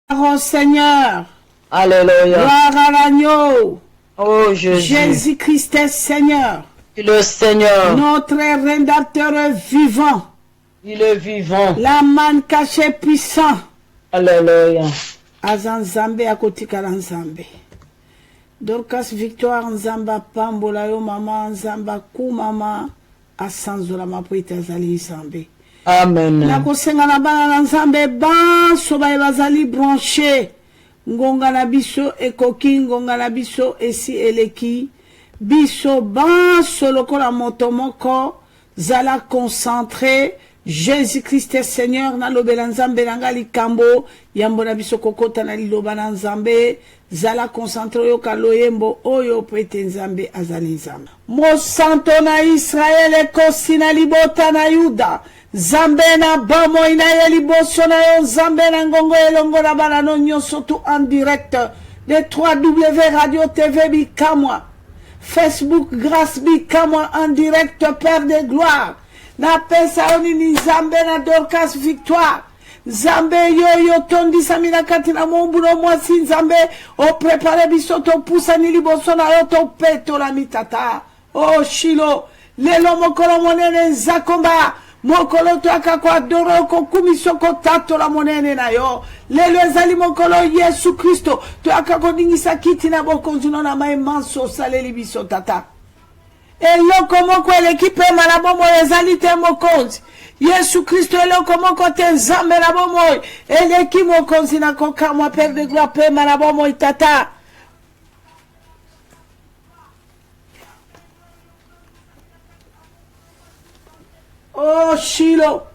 Au Seigneur. Alléluia. Gloire à l'agneau. Oh Jésus. Jésus-Christ est Seigneur. Le Seigneur. Notre rédempteur vivant. Il est vivant. La manne cachée puissant. Alléluia. Azan Nzambe akotikala Nzambe. Dorcas Victoire Nzamba pambola yo mama Nzamba ku mama asanzola mapoita azali Nzambe. Amen. Nakosenga na bana na Nzambe banso bazali branché. Ngonga na biso ekoki ngonga na biso esi eleki. Biso banso lokola moto moko zala concentré. Jésus-Christ est Seigneur na lobela Nzambe nanga likambo yambo na biso kokota na liloba na Nzambe zala concentré yo kaloyembo oyo pete Nzambe azali Nzambe mo santo na Israel ekosi na libota na Yuda Nzambe na bamo ina ye liboso na yo Nzambe na ngongo elongo na bana no nyonso tu en direct de 3W Radio TV Bikamwa Facebook Grâce Bikamwa en direct Père de gloire na pesa onini Nzambe na Dorcas Victoire Nzambe yo tondisa mina kati na mombu no mwasi Nzambe o prepare biso to pusa ni liboso na yo to peto la mitata o Shilo lelo mokolo monene nzakomba mokolo to akakwa doro ko kumiso ko tato la monene na yo lelo ezali mokolo Yesu Kristo to akako dingisa kiti na bokonzi no na mai manso saleli biso tata eloko moko elekipe malabomo ezali te mokonzi Yesu Kristo eloko moko te Nzambe na bomo eleki mokonzi na kokamwa Père de gloire pe malabomo itata oh Shilo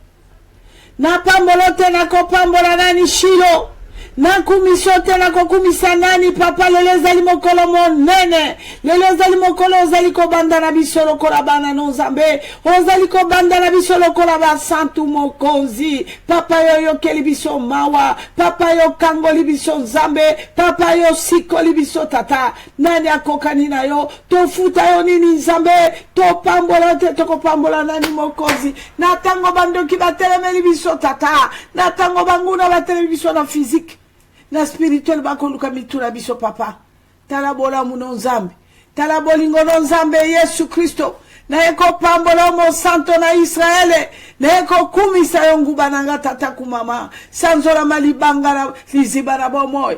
na pambolo te na kopambola nani Shilo na kumisho te na kokumisa nani papa lelo ezali mokolo monene lelo ezali mokolo ozali kobanda na biso lokola bana no Nzambe ozali kobanda na biso lokola basantu mokonzi papa yo yokeli biso mawa papa yo kangoli biso Nzambe papa yo sikoli biso tata nani akokani na yo tofuta yo nini Nzambe topambola te tokopambola nani mokonzi na tango bandoki batelemeli biso tata na tango banguna batelemeli biso na physique na spirituel bakoluka mituna biso papa talabola muno Nzambe talabolingo no Nzambe Yesu Kristo na eko pambola mo santo na Israele na eko kumisa yo nguba nanga tata kumama sanzola malibanga na liziba na bomoy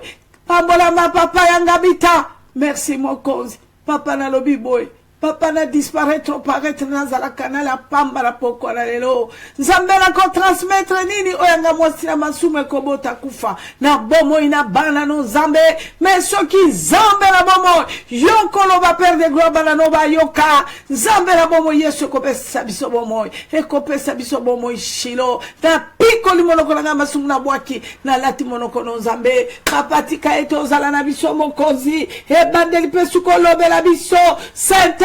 pambola ma papa yanga bita merci mokonzi papa na lobi boy papa na disparaître paraître na zala kanala pamba la poko na lelo Nzambe na ko transmettre nini oyanga mwasi na masume kobota kufa na bomo ina bana no Nzambe mais soki Nzambe na bomo yonkolo ba Père de gloire bana no ba yoka Nzambe na bomo Yesu ko pesa biso bomo e ko pesa biso bomo Shilo na piko limonoko na masumu na bwaki na lati monoko no Nzambe papa tika eto zala na biso mokozi e bandeli pesu ko lobela biso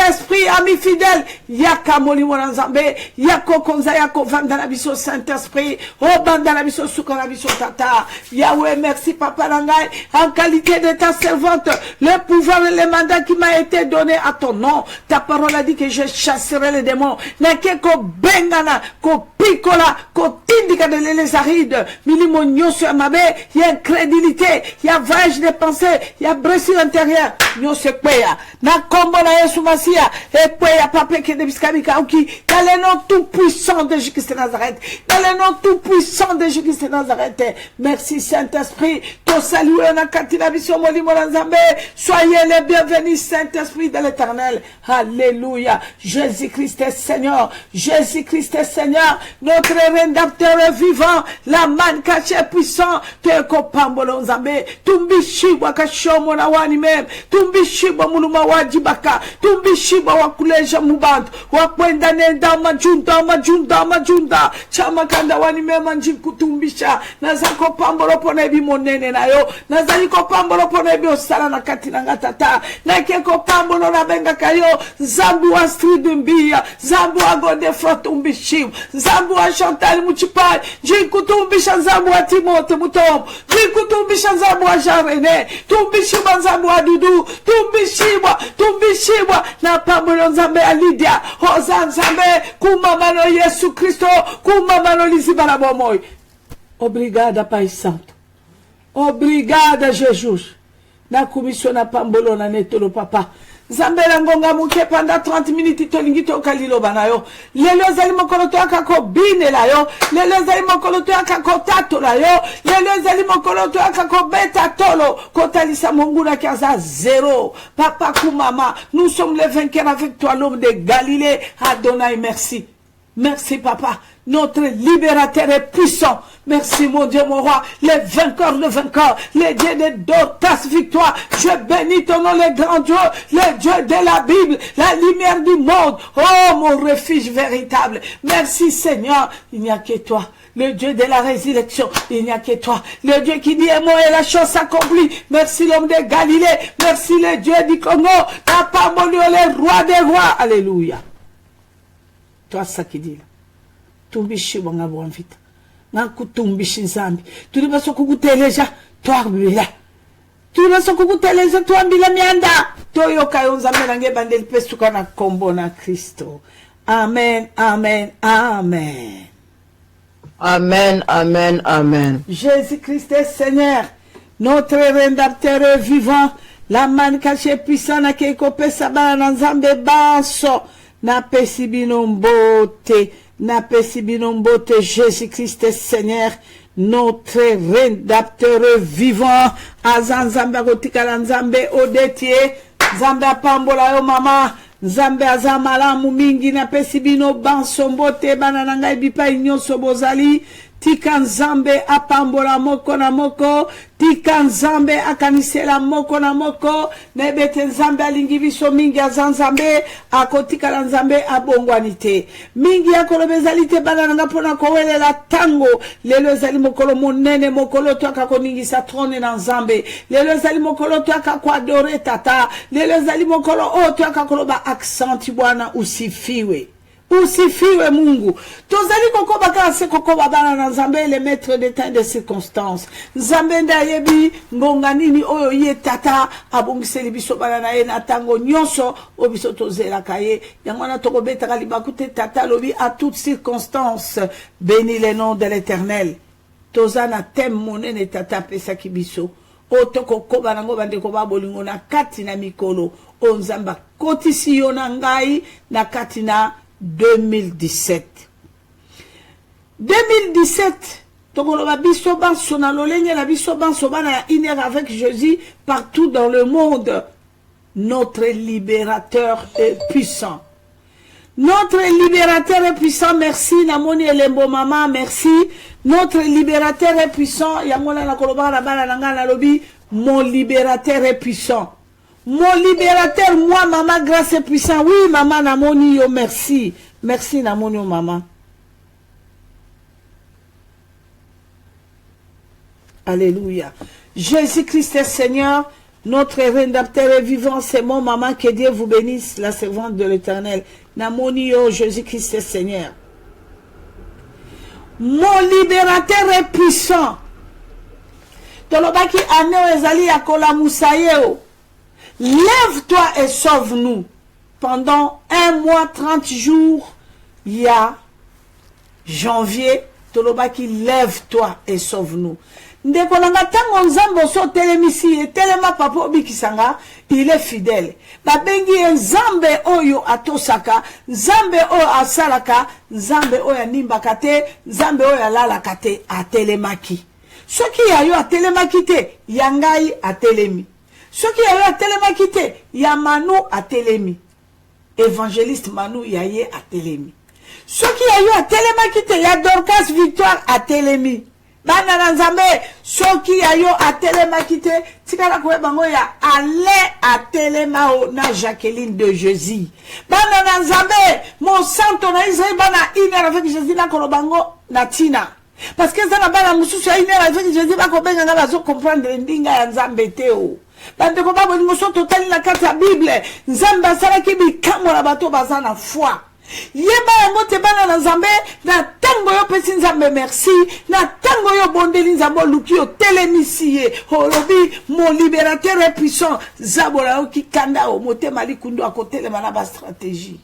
Saint-Esprit, ami fidèle, yaka moli mona Nzambe, yako konza yako vanda na biso Saint-Esprit, oh banda na biso suka na biso tata. Yahweh, merci papa Langai, en qualité de ta servante, le pouvoir et le mandat qui m'a été donné à ton nom. Ta parole a dit que je chasserai les démons. Nake ko bengana, ko pikola, ko tindika de les arides, milimo nyoso ya mabe, y a incrédulité, y a voyage de pensée, y a blessure intérieure, nyoso kweya. Na kombo na Yesu Masia, et puis il y a papa qui est de Biskamika, dans le nom tout puissant de Jésus-Christ de Nazareth, dans le nom tout puissant de Jésus-Christ de Nazareth, merci Saint-Esprit, to saluer na katina biso molimo na Nzambe, soyez les bienvenus Saint-Esprit de l'Éternel, alléluia, Jésus-Christ est Seigneur, Jésus-Christ est Seigneur, notre rédempteur est vivant, la manne cachée puissant, te kopambolo Nzambe, tumbi shibwa kashomo na wani mem, tumbi shibwa muluma wajibaka, tumbi shibwa wakuleja mubantu, wakwenda nenda majunda, chama kanda wani mema njikutumbisha, nazako pambolo pone bi monene na yo, naziko pambolo pone bi osala na katina ngatata, na keko pambolo na benga kayo, zambu wa street mbia, zambu wa gode frotumbi shib, zambu wa Chantal Muchipai, jikutumbisha zambu wa Timote Mutom, jikutumbisha zambu wa Jarene, tumbishiba zambu wa Dudu, tumbishibwa na pambolo Nzambe ya Lydia, hoza Nzambe kumamano Yesu Kristo, kumamano liziba na bomoy. Obrigada, Pai Santo. Obrigada, Jesus. Na commission na pambolo na netolo papa. Zambela ngonga muke pendant 30 minutes tolingi to kalilo banayo. Lelo zali mokolo to akako bine la yo. Lelo zali mokolo to akako tato la yo. Lelo zali mokolo to akako beta tolo. Kotalisa monguna kaza zéro. Papa kumama, nous sommes les vainqueurs avec toi, l'homme de Galilée. Adonai, merci. Merci, papa. Notre libérateur est puissant. Merci, mon Dieu, mon roi. Les vainqueurs, les dieux de Dotas victoire. Je bénis ton nom, les grands dieux, les dieux de la Bible, la lumière du monde. Oh, mon refuge véritable. Merci, Seigneur. Il n'y a que toi. Le Dieu de la résurrection, il n'y a que toi. Le Dieu qui dit un mot et la chose s'accomplit. Merci, l'homme de Galilée. Merci, le Dieu du Congo. Papa, mon Dieu, le roi des rois. Alléluia. Toi, ça qui dit là. Tumbishi wanga bwamvita ngaku tumbishi nzambi tuli baso kukuteleja twabila tuli baso kukuteleja twambila mianda toyoka yonzambe nange bandeli pesuka na kombo na Kristo. Amen, amen, amen. Amen, amen, amen. Jésus-Christ est Seigneur, notre rédempteur vivant, la man caché puissant na kekope sabana na nzambe banso na pesibino mbote. Na pesibino mbote, Jésus-Christ Seigneur, notre rédempteur vivant. Azan Zambé kotikala Nzambe odetie, Nzambe apambola yo mama, Nzambe azamalamu mingi na pesibino banso mbote bana nanga bipa nyonso bozali. Tika Nzambe apambola moko na moko, tika Nzambe akanisela moko na moko, nebete Nzambe alingi biso mingi azanzambe, akotika la Nzambe abongwanite. Mingi akolobezalite bananga pona kowelela tango, lelo zali mokolo monene mokolo to akakoningisa trone na Nzambe, lelo zali mokolo to akakwadore tata, lelo zali mokolo o to akakoloba aksanti Bwana usifiwe. Usifiwe Mungu. Tozali koko baka se koko babana na Nzambe le maître des temps de circonstances. Nzambe ndayebi ngonga nini oyo ye tata abongiseli biso bana na ye na tango nyonso obiso tozela kaye. Yangwana toko betaka libakute tata lobi à toutes circonstances. Bénis le nom de l'Éternel. Tozana thème monene tata pesa kibiso. Otoko koba nango bandeko babolingo na kati na mikolo. O Nzamba kotisi yo na ngai na kati na 2017. 2017, tokoloba biso banso na lolenge la biso banso bana une heure avec Jésus partout dans le monde. Notre libérateur est puissant. Notre libérateur est puissant. Merci Namoni Elembo Mama, merci. Notre libérateur est puissant. Yamona na koloba na bana nanga na lobi, mon libérateur est puissant. Mon libérateur, moi, maman, grâce et puissant. Oui, maman, namoni yo, merci. Merci, namoni yo, maman. Alléluia. Jésus-Christ est Seigneur, notre rédempteur est vivant. C'est mon maman, que Dieu vous bénisse, la servante de l'Éternel. Namoni yo, Jésus-Christ est Seigneur. Mon libérateur est puissant. Tolobaki ane ezali akola musayeo. Lève-toi et sauve-nous. Pendant 1 mois, 30 jours, il y a janvier, Tolobaki, lève-toi et sauve-nous. Ndekolanga tango Nzambe so telemisi et telema papa obikisanga, il est fidèle. Babengi Nzambe oyo atosaka, Nzambe oyo asalaka, Nzambe oyo animbaka te, Nzambe oyo alalaka te, atelemaki. Soki yayo atelemaki te, yangai atelemi. Ce qui a eu à Télémakité, il y a Manu à Télémi. Évangéliste Manu Yaye à Télémi. Ce qui a eu à Télémakité, il y a Dorcas Victoire à Télémi. Bana Nzambe, ce qui a eu à Télémakité, Tikala Koué Bango ya allé à Télémao na Jacqueline de Jésus. Bana Nzambe, mon santo na Israël bana iner avec Jésus na Kolobango na Tina. Parce que ça n'a pas la moussou sur iner avec Jésus, va qu'on benga va comprendre ndinga ya Nzambe teo. Bande ko babo ngoso total na kati ya Bible Nzamba sala ki bikambo la bato bazana foi yeba yango te bana na Nzambe na tango yo pesi Nzambe merci na tango yo bondeli Nzambo luki yo telemisiye holobi mon libérateur est puissant zabola ki kanda o motema likundu akotelema na ba stratégie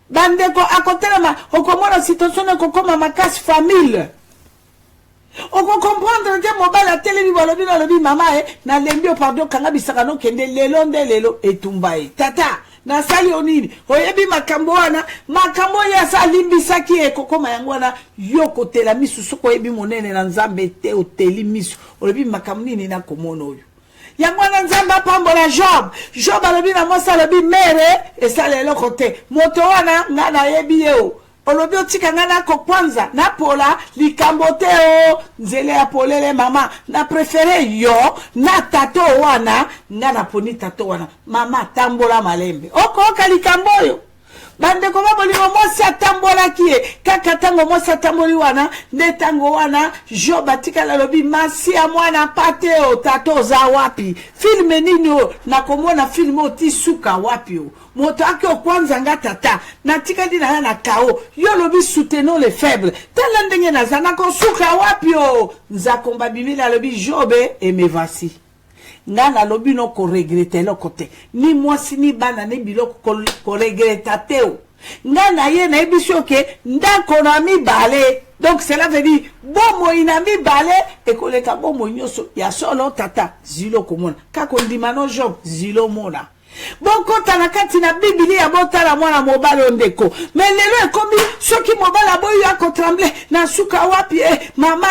bande ko akotelema okomona situation ko koma makasi famille On peut comprendre que mobile a télé balobi na lobi mama na lembi pardon kanga bisaka no kende lelo etumbaye tata na sali onini oyebi makambo wana makambo ya salimbisaki ekokoma yango wana yoko tela misu soko yebi monene na nzambe te oteli misu oyebi makambo nini na komono oyo yango wana nzambe apambola Job alobi na mwasi alobi mere esala eloko te moto wana nga na yebi yeo olobi otika nga nako kwanza na pola likambo te o nzele ya polele mama na prefere yo na tato wana nga na poni tato wana mama tambola malembe okoka likambo yo bandeko babolingo mwasi atambolaki ye kaka tango mwasi atamboli wana nde tango wana Job atikala lobi masi ya mwana pate o tato za wapi filme nini o nakomona filme oti suka wapi o moto ake o kwanza nga tata natika dina na kao yo lobi soutenons les faibles tala ndenge nazana ko suka wapi o nzakomba bibila lobi Job et me voici nga na lobi no ko regrette lo côté ni mwasi ni bana ni biloko ko regrette teo nga na ye na ebiso ke ndako na mi balé donc cela veut dire bomo ina mi balé e koleka bomo nyoso ya solo tata zilo komona kako ndimano Job zilo mona boko tana kati na bibili ya botala mwana mobale ondeko mais lelo ekomi soki mobale aboyi ako tremble na suka wapi mama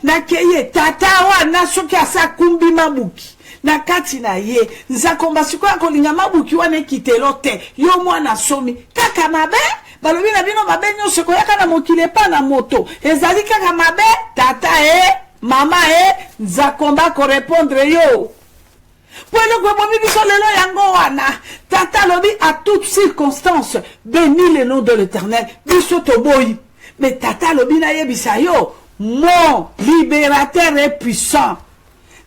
na keye tata wana soki asa kumbi mabuki na kati na ye nzakomba siko akolinga mabuki wana kitelo te yo mwana somi kaka mabe balobi na bino mabe nyonso koyaka na mokile pa na moto ezali kaka mabe tata mama nzakomba ko répondre yo Pwele kwe momi biso lelo yango wana tata lobi à toutes circonstances bénis le nom de l'Éternel biso toboyi mais tata lobi na yebisa yo mon libérateur est puissant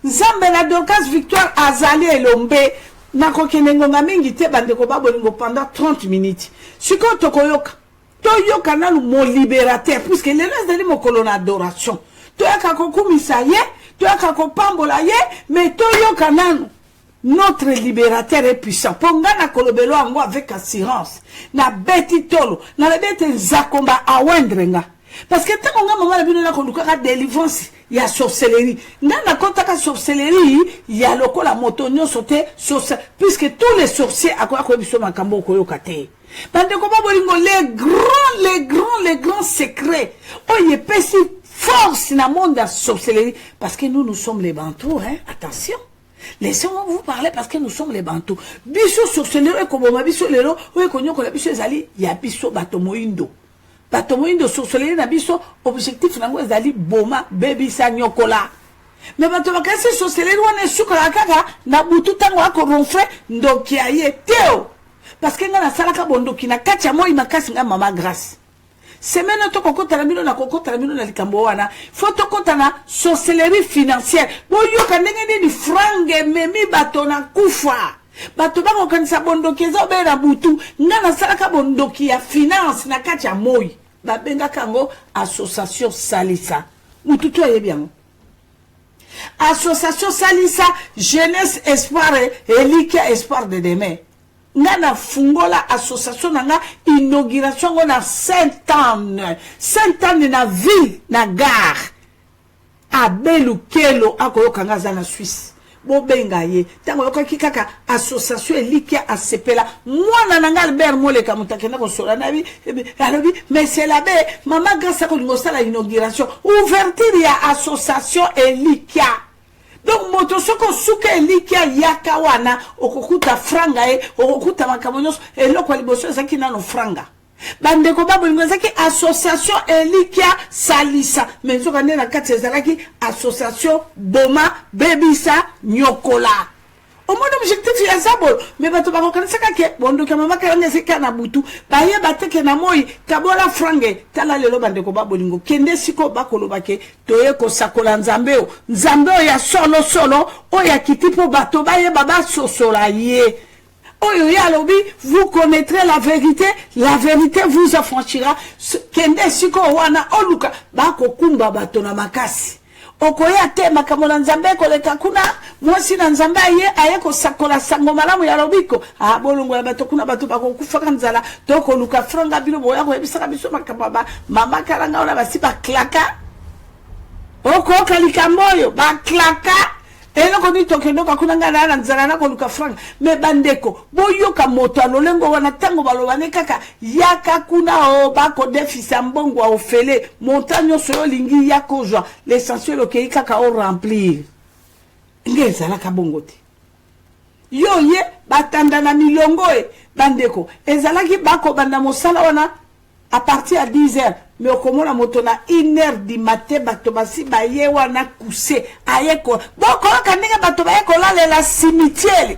Nzambe na Dorcas Victoire azali elombe na kokende ngonga mingi te bandeko babolingo pendant 30 minutes siko tokoyoka toyoka nanu mon libérateur puisque lelo ezali mokolo na adoration toyoka kokumisa ye toyoka kopambola ye mais toyoka nanu notre libérateur est puissant ponga na kolobelo ango avec assurance na beti tolo na beti nzakomba awendrenga parce que tant qu'on a maman la bino na konduka délivrance ya sorcellerie na kontaka sorcellerie ya lokola moto nyonso te puisque tous les sorciers akoya ko biso makambo koyoka te bande ko babolingo les grands secrets oye pesi force na monde de sorcellerie parce que nous sommes les bantous attention. Laissez-moi vous parler parce que nous sommes les bantous. Biso sorcellerie comme ma biso lelo oye konyo ko la biso ezali ya biso batomoindo. Batomoindo sorcellerie na biso objectif nango ezali boma baby sa nyokola. Mais bato bakasi sorcellerie wana suka kaka na butu tango ako ronfre ndoki aye teo. Parce que nga na salaka bondoki na kacha moi makasi nga mama grâce. Semaine to kokota la mino na kokota la mino na likambo wana foto kota na sorcellerie financière boyo kanenge ni frange memi bato na kufa bato bango kanisa bondoki ezo be na butu nga na salaka bondoki ya finance na kati ya moi babenga kango association salisa mututu ayebi yango association salisa jeunesse espoir et likia espoir de demain Nana fungola association nanga inauguration na Saint-Anne na ville na gare a Belukelo akoyoka ngaza na Suisse bobenga ye tango yokoki kaka association elikia asepela mwana nanga Albert Moleka mutakenda ko sola nabi alobi mais c'est la be mama grâce ko ngosala inauguration ouverture ya association elikia. Donc moto soko suka elikia yaka wana okokuta franga okokuta makamonyos eloko liboso zaki nano franga bandeko babolingo zaki association elikia salisa menzo kande na kati ezalaki association boma bebisa nyokola au moins l'objectif ya zabol mais bato bakokanisa ke bondo ka mama ka ngezeka na butu baye bateke na moi kabola frange tala lelo bandeko babolingo kende siko bakoloba ke toye ko sakola nzambe ya solo o ya kitipo bato baye baba sosola ye oyo ya lobi vous connaîtrez la vérité vous affranchira kende siko wana oluka bakokumba bato na makasi okoya te makamona nzambe koleka kuna mwasi na nzambe aye ko sakola sango malamu ya lobiko bolongo ya bato kuna bato bakokufa kanzala toko luka franga bilo boya ko ebisaka biso makababa mama kalanga ona basiba klaka okoyoka likambo oyo baklaka eloko nini tokendoka kuna ngai na nzala nakoluka franga me bandeko boyoka moto alolengo wana ntango balobane kaka yaka kuna o bakodefisa mbongo aofele monta nyonso oyo olingi ya kozwa l'essentiel okei kaka oremplir nge ezalaka bongo te yo ye batanda na milongo bandeko ezalaki bakobanda mosala wana à partir à 10 heures mais okomona moto na 1 heure du matin bato basi baye wana kuse ayeko bokoyoka ndenge bato baye kolalela cimetière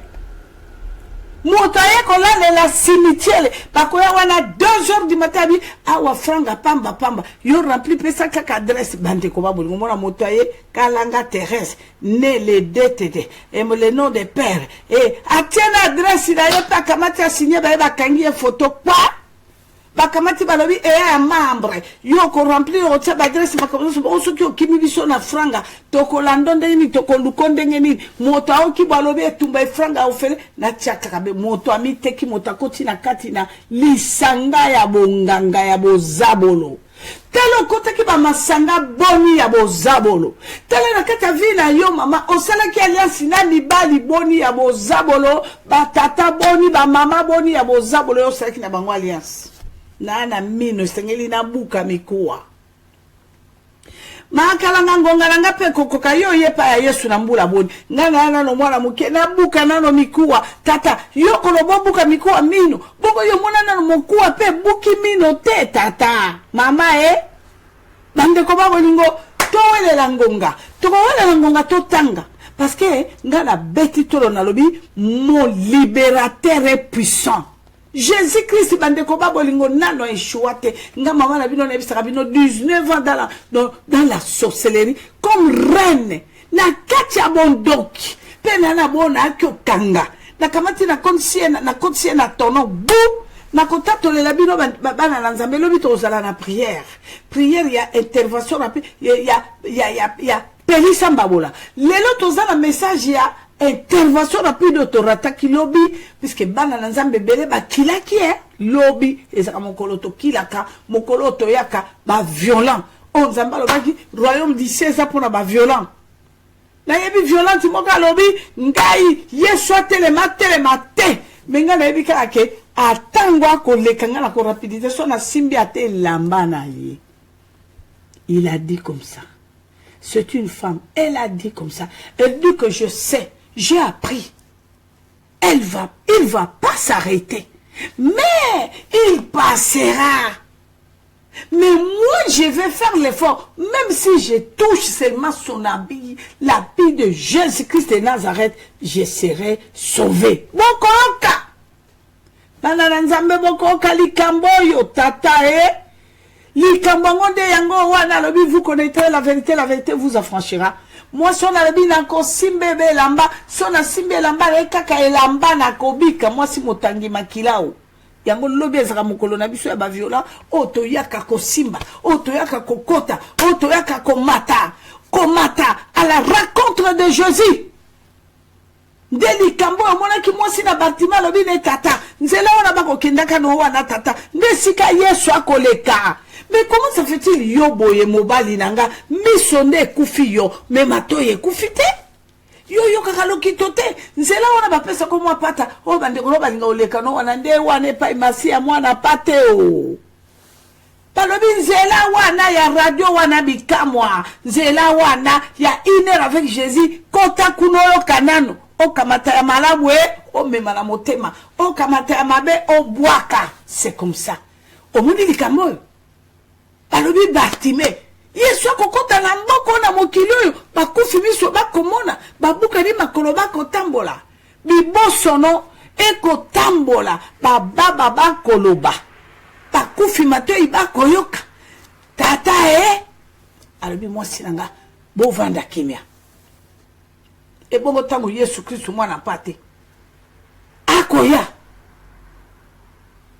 moto aye kolalela cimetière bakoya wana 2 heures du matin abi awa franga pamba yo rempli pesa kaka adresse bandeko babolingo mona moto aye kalanga Thérèse né le DTT et le nom de père et atiena adresse na ye pa kamati a signé baye bakangi ye photo kwa bakamati balobi eya membre yo ko remplir o tsa adresse bakamati so ki okimi biso na franga tokolando ndeni tokoluko ndengeni moto aoki balobi etumba franga ofele na tchaka be moto amiteki moto akoti na kati na lisanga ya bonganga ya bozabolo telo kote ki ba masanga boni ya bozabolo tele na kata vina yo mama osala ki alliance na mibali boni ya bozabolo batata boni ba mama boni ya bozabolo yo sala ki na bango alliance na mino stengeli na buka mikuwa makalanga ngonga nga pe kokoka yo yepa ya Yesu na mbula boni ngana no mwana muke na buka nano mikuwa tata yo kolobo buka mikuwa mino boko yo mwana nano mokuwa pe buki mino te tata mama bande ko babo lingo towelela ngonga totanga parce que ngana beti tolo na lobi mon libérateur est puissant. Jésus-Christ bandeko babolingo nano échouate nga mama na bino na bisaka bino 19 ans dans la sorcellerie comme reine na kati ya bondoki pe na bona akokanga na kamati na konsiena na tono bu na kotatolela bino bana na nzambe lobi tozala na prière ya intervention rapide ya pelisa mbabola lelo tozala message ya intervention rapide autorata ki lobby puisque bana na nzambe bele ba kilaki lobby ezaka mokolo to kilaka mokolo to yaka ba violent on nzamba lobaki royaume du ciel ça pour ba violent na yebi violent moka lobby ngai yeso telema te menga na yebi kake atangwa koleka ngana ko rapidité so na simbi ate lamba na ye. Il a dit comme ça. C'est une femme, elle a dit comme ça. Elle dit que je sais, j'ai appris. Il va pas s'arrêter. Mais il passera. Mais moi, je vais faire l'effort. Même si je touche seulement son habit, l'habit de Jésus-Christ de Nazareth, je serai sauvé. Bokoka. Banananzambe bokoka likamboyo tata likambango de yango wana lobi vous connaîtrez la vérité vous affranchira. Moi son alobi na ko simbebe lamba sona simbe lamba rekaka elamba na kobika moi si motangi makilao yango lobi ezaka mokolo na biso ya ba viola oto yaka ko simba oto yaka ko kota oto yaka ko mata à la rencontre de Jésus. Ndeli kambo amona ki mwasi na bâtiment lobi ne tata nzela wana bako kendaka no wana tata ndesika Yesu akoleka. Mais comment ça fait-il yo boye mobali nanga misonde kufi yo me matoye kufite yo kaka lokitote nzela wana bapesa ko mwa pata o bande ko balinga oleka no wana nde wana pa imasi ya mwana pate o palobi nzela wana ya radio wana bikamwa nzela wana ya 1 heure avec Jésus kota kuno yo kanano o kamata ya malamu o mema na motema o kamata ya mabe o bwaka. C'est comme ça o mundi likambo alobi Bartime Yesu akokota na mboko na mokili oyo bakufi miso bakomona babuka ni makolo bakotambola bibosono ekotambola bababa bakoloba bakufi matoi bakoyoka tata alobi mwasi nanga bovanda kimia ebongo tango Yesu Kristo mwana pate akoya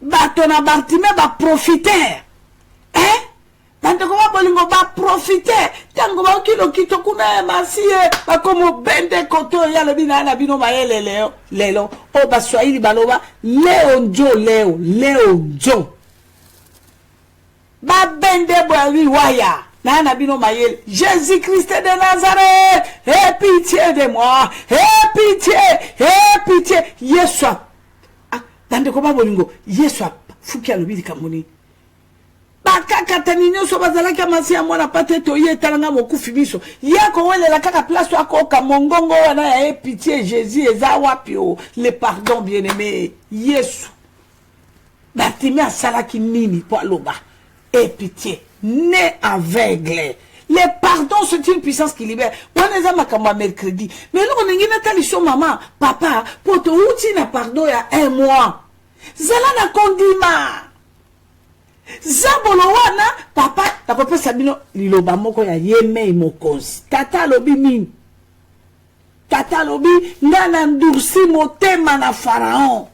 bato na Bartime ba profiter bande ko bolingo ba profiter tango ba kilo kito kuna masie ba komo bende koto ya le bina na bino maele lelo o ba swahili baloba leo njo ba bende bo wi waya Nana bino mayel. Jésus-Christ de Nazareth, aie pitié de moi. Aie pitié. Yeswa. Ah, dande ko babolingo. Yeswa. Fuki alobili kamoni. Bakaka taninyo so bazalaki amasi ya mwana pate toye talanga mokufi biso. Yako wele la kaka place wako kamongongo wana ya aie pitié Jésus eza wapi o. Le pardon bien-aimé. Yesu. Bartimée asalaki nini po aloba. Aie pitié. Né aveugle. Le pardon, c'est une puissance qui libère. On est à mercredi. Mais là, on est à maman, papa, pour te outil na pardon il y a 1 mois. Zala na kondima. Zabolo wana, papa, ta papa sabino, liloba moko ya yeme mokozi. Tata lobi min. Tata lobi, nana ndursi motema na Pharaon.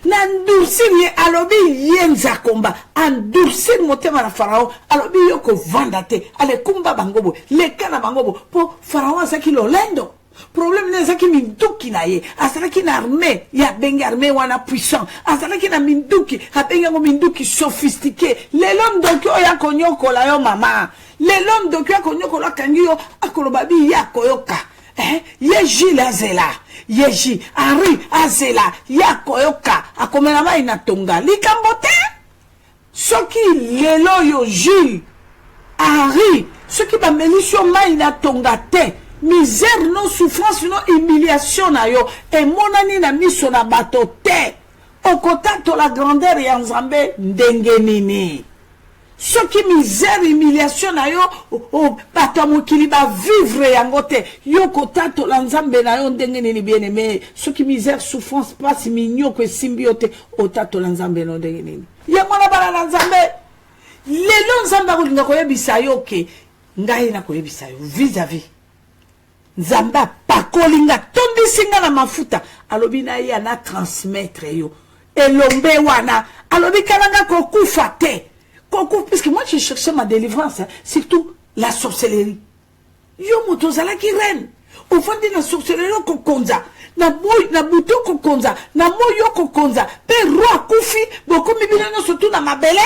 Nandursi ye alobi yenza komba andursi motema na Pharaon alobi yoko vandate ale kumba bangobo lekana bangobo po Pharaon saki lolendo problème ne saki minduki na ye asaki na armée ya benga armée wana puissant asaki na minduki abenga ngo minduki sophistiqué lelom donc oya konyoko la yo mama lelom donc oya konyoko la kangiyo akoloba bi ya koyoka ye Gilles Azela Yeji, Henri, Azela, Yakoyoka, akomena ma inatonga. Likambote, soki lelo yo Gilles, Henri, soki ba melisio ma inatonga te, misère, non souffrance, non humiliation na yo, et monani na miso na bato te, okotato la grandeur ya Nzambe ndenge nini. Ce qui misère, humiliation na yo, bato mokili ba vivre yango te, yo kotato la Nzambe na yo ndenge nini bien aimé. Ce qui misère, souffrance, passe mignon que symbiote, otato la Nzambe na ndenge nini. Yango na bala la Nzambe. Lelo Nzambe kolinga koyebisa yo ke ngai na koyebisa yo vis-à-vis. Nzambe pakolinga tondi singa na mafuta, alobi na ye na transmettre yo. Elombe wana, alobi kalanga kokufa te. Parce que moi, j'ai cherché ma délivrance, hein, surtout la sorcellerie. Yo motozala qui reine. Au fond de la sorcellerie, kokonza. Na boy, na buto kokonza. Na moyo kokonza. Pe roi koufi, boko mibina surtout na mabele,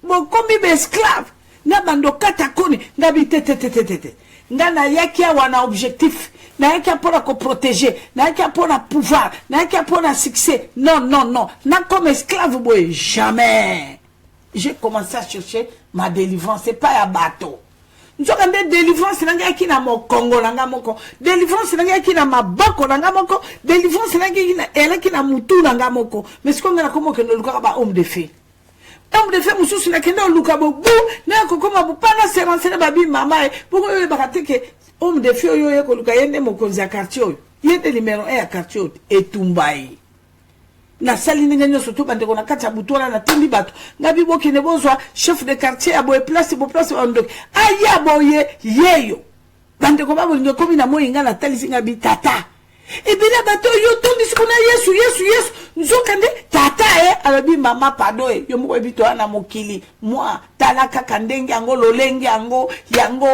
boko mibe esclave. Na bando katakoni, na bi tete. Na yaki wana objectif. Na yaki apona ko protéger. Na yaki apona pouvoir. Na yaki apona succès. Non. Na comme esclave, boy, jamais. J'ai commencé à chercher ma délivrance, c'est pas un bateau. Nous avons des délivrances, n'a qui na mon Congo, n'a moko. Délivrance, n'a qui na ma bako, n'a moko. Délivrance, n'a qui na mutu, n'a moko. Mais ce qu'on a comme que nous le pas homme de fait. Homme de fait, monsieur, c'est n'a qu'un luka bobu, n'a comme un bupana, c'est renseigné babi, maman, pour eux, baraté que homme de fait, yo, ko luka yende moko za quartier. Yende numéro 1 à quartier, et tumbai. Na sali ningenyo surtout bande ko na kati ya butola na tindi bato ngabi boki ne bozwa chef de quartier ya boye place ondok aya boye yeyo bande ko babo ngo komi na moyinga na talisi ngabi tata e bila bato yo tondi sikuna Yesu nzokande tata alabi mama pado yo mo bito ana mokili moi talaka kandenge yango lolenge yango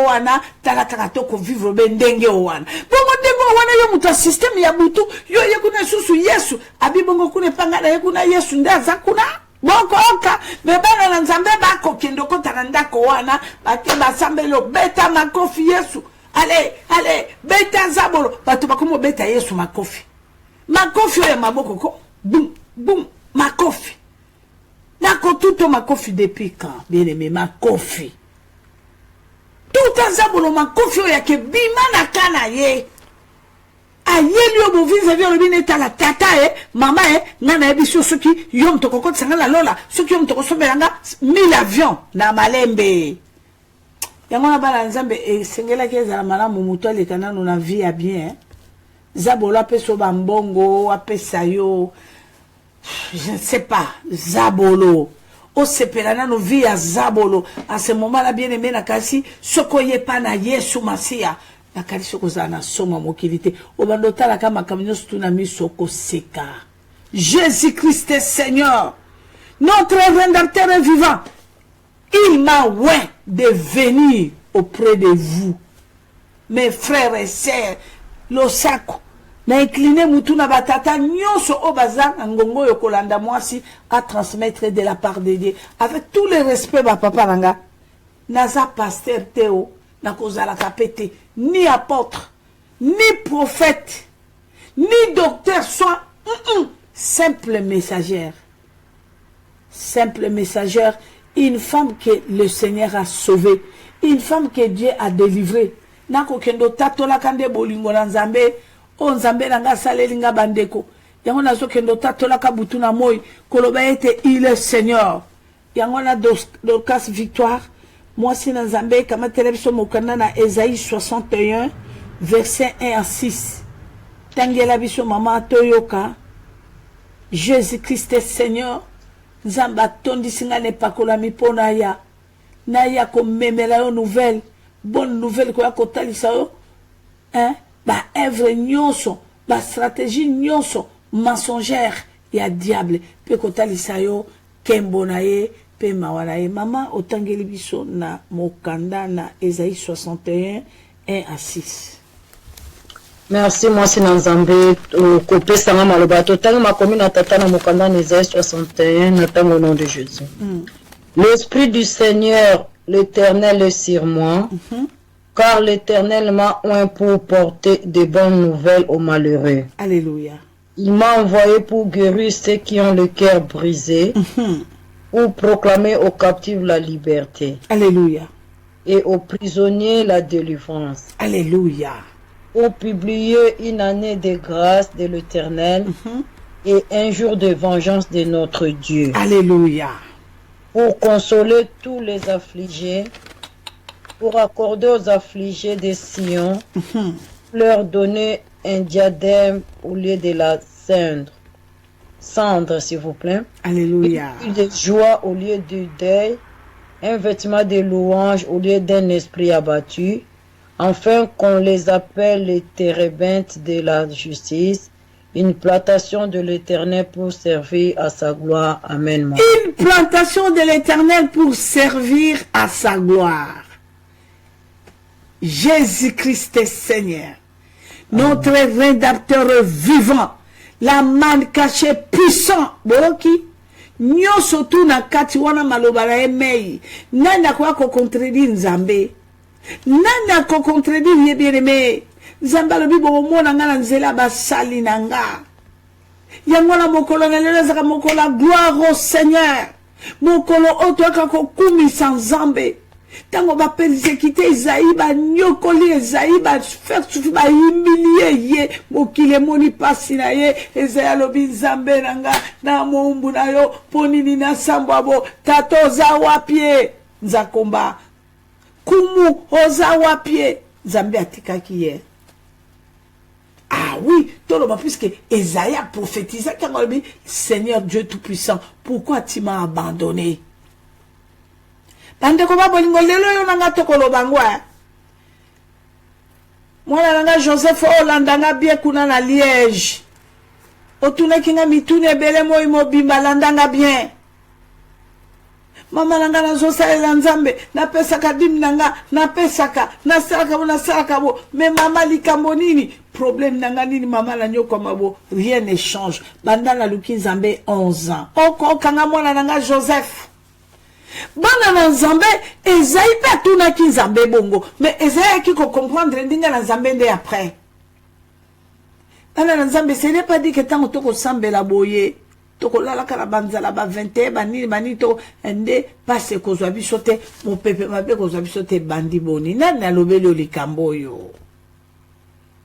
wana talaka katoko vivre bendenge wana bongo dengo wana yo muta système ya butu yo yekuna susu Yesu abi bongo kune panga na yekuna Yesu ndaza kuna boko oka bebana na Nzambe bako kendo ko tarandako wana bakeba sambelo beta makofi Yesu allez beta zabolo bato bakomo beta Yesu makofi ya maboko ko boum makofi nako tuto makofi depuis quand bien aimé makofi tout azabolo makofi ya ke bima na kana ye ayeli obo vis-à-vis le bineta la tata mama ngana ebiso soki yom to kokot sangala lola soki yom to kosobelanga 1000 avions na malembe yango na bala Nzambe sengela ke za malamu muto lekana na vie ya bien zabolo apeso bambongo apesa yo je ne sais pas zabolo o sepelana no vie ya zabolo à ce moment là bien aimé na kasi sokoye pa na Yesu Masia na kali soko za na soma mokilité o bandota la kama kamino stuna mi soko seka Jésus Christ est Seigneur notre rédempteur vivant. Il m'a oué de venir auprès de vous, mes frères et sœurs, losako, na incliné mutuna batata nyonso obaza ngongo yokolanda mwasi à transmettre de la part de Dieu avec tout le respect ba papa nanga. naza pasteur teo nakozalaka pete ni apôtre ni prophète ni docteur soit simple messagère, une femme que le Seigneur a sauvée, une femme que Dieu a délivrée. Nako kendo tatola kande bolingo na nzambe o nzambe nanga salelinga bandeko yango nazo kendo tatola kabutu na moi koloba ete il est Seigneur yango na Dorcas Victoire moi si na nzambe kama television mokanda na Esaïe 61 verset 1 à 6 tangela biso mama toyoka Jésus-Christ est Seigneur nzamba tondi singa ne pakola mipona ya na ya ko memela yo nouvelle bonne nouvelle quoi kotalisa yo ba œuvre nyonso ba stratégie nyonso mensongère ya diable pe kotalisa yo kembo na ye pe mawana ye mama otangeli biso na mokanda na Esaïe 61 1 à 6. Merci moi c'est Nzambe kopé sanga maloba totanga makomi na tata na mokanda na Esaïe 61 na tango au nom de Jésus. L'esprit du Seigneur l'Éternel est sur moi, car l'Éternel m'a oint pour porter de bonnes nouvelles aux malheureux. Alléluia. Il m'a envoyé pour guérir ceux qui ont le cœur brisé, pour proclamer aux captifs la liberté. Alléluia. Et aux prisonniers la délivrance. Alléluia. Pour publier une année de grâce de l'Éternel et un jour de vengeance de notre Dieu. Alléluia. Pour consoler tous les affligés, pour accorder aux affligés de Sion, leur donner un diadème au lieu de la cendre, s'il vous plaît. Alléluia. Une de joie au lieu du deuil, un vêtement de louange au lieu d'un esprit abattu, afin qu'on les appelle les térébintes de la justice, une plantation de l'Éternel pour servir à sa gloire. Amen. Une plantation de l'Éternel pour servir à sa gloire. Jésus-Christ est Seigneur. Notre rédempteur vivant. La manne cachée puissant. Boki. Nyo sotu na kati wana malobara emei. Nana kwa ko contredire Nzambe. Nana ko contredire bien-aimé. Nzamba lobi bomona nga na nzela basali nanga. Yango na mokolo na lelo zaka mokolo gloire au Seigneur. Mokolo otoka ko kumisa Nzambe. Tango ba persécuter Esaïe ba nyokoli Esaïe ba faire souffrir ba humilier ye mokile moni pasi na ye Esaïe lobi Nzambe nanga na mombu na yo ponini na sambwa bo tato za wapie nzakomba kumu oza wapie Nzambe atikaki ye. Ah oui, puisque Esaïe a prophétisé quand on dit Seigneur Dieu Tout-Puissant, pourquoi tu m'as abandonné? Bande ko ba bolingo lelo yo nanga tokolo bangwa. Mwana nanga Joseph Olandanga bien kuna na Liège. Otuna kinga mitune bele mo imobimba landanga bien. Mama nanga na zosalela Nzambe na pesaka dim nanga na pesaka na salaka bo mais mama likambo nini problème nanga nini mama la nyoko mabo rien ne change banda na luki Nzambe 11 ans oko kanga mwana nanga Joseph bana na Nzambe Esaïe pa tuna ki Nzambe bongo mais Esaïe qui ko comprendre ndinga na Nzambe ndé après bana na Nzambe ce n'est pas dit que tant to ko sambela boye toko lala kala banzala ba 21 bani to ende passe ko zwa bisote mo pepe mabe ko zwa bisote bandi boni nana lobeli likambo yo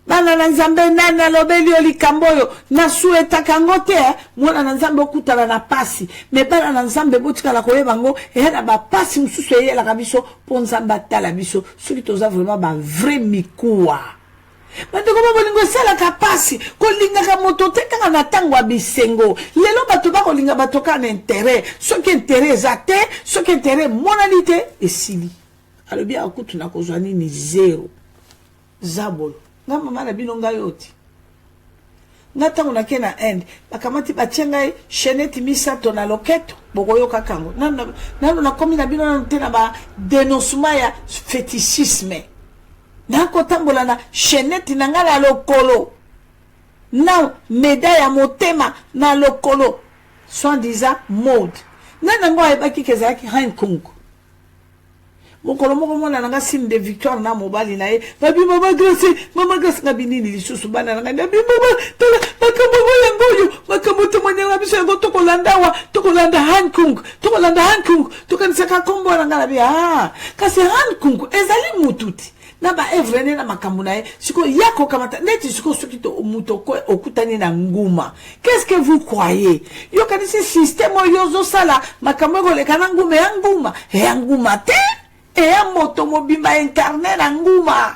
bana na Nzambe nana lobeli likambo yo na sueta kangote mwana na Nzambe okutala na pasi me bana na Nzambe botikala ko yebango era ba pasi mususu yela kabiso po Nzamba tala biso soki toza vraiment ba vrai mikuwa. Bande ko bolingo sala kapasi ko linga ka motote kanga na tango bisengo lelo bato ba ko linga batoka na intérêt ce qui intérêt zate ce qui intérêt monalité et sili alobi akutu na kozwani ni zero zabolo ngamba mala bilonga yoti ngatango na kena end bakamati bachenga cheneti misato na loketo bokoyoka kango nano na komi na bino na tena ba dénoncement ya fétichisme. Nako tambola na cheneti na ngala lokolo na médaille ya motema na lokolo soit disant mode nana ngo ebaki kezaki Hong Kong mokolo moko mona nanga signe de victoire na mobali na ye babi mama grâce na binini lisusu bana nanga babi mama tala makambo yango makambo tomanya biso yango tokolanda Hankung tokanisaka kombo nanga na bia kasi Hankung ezali mututi na ba evrene na makambo na ye siko yako kamata neti siko soki to mutoko okutani na nguma. Qu'est-ce que vous croyez? Yo kanisi système yozo sala makambo ko le kana nguma te e ya moto mobimba internet na nguma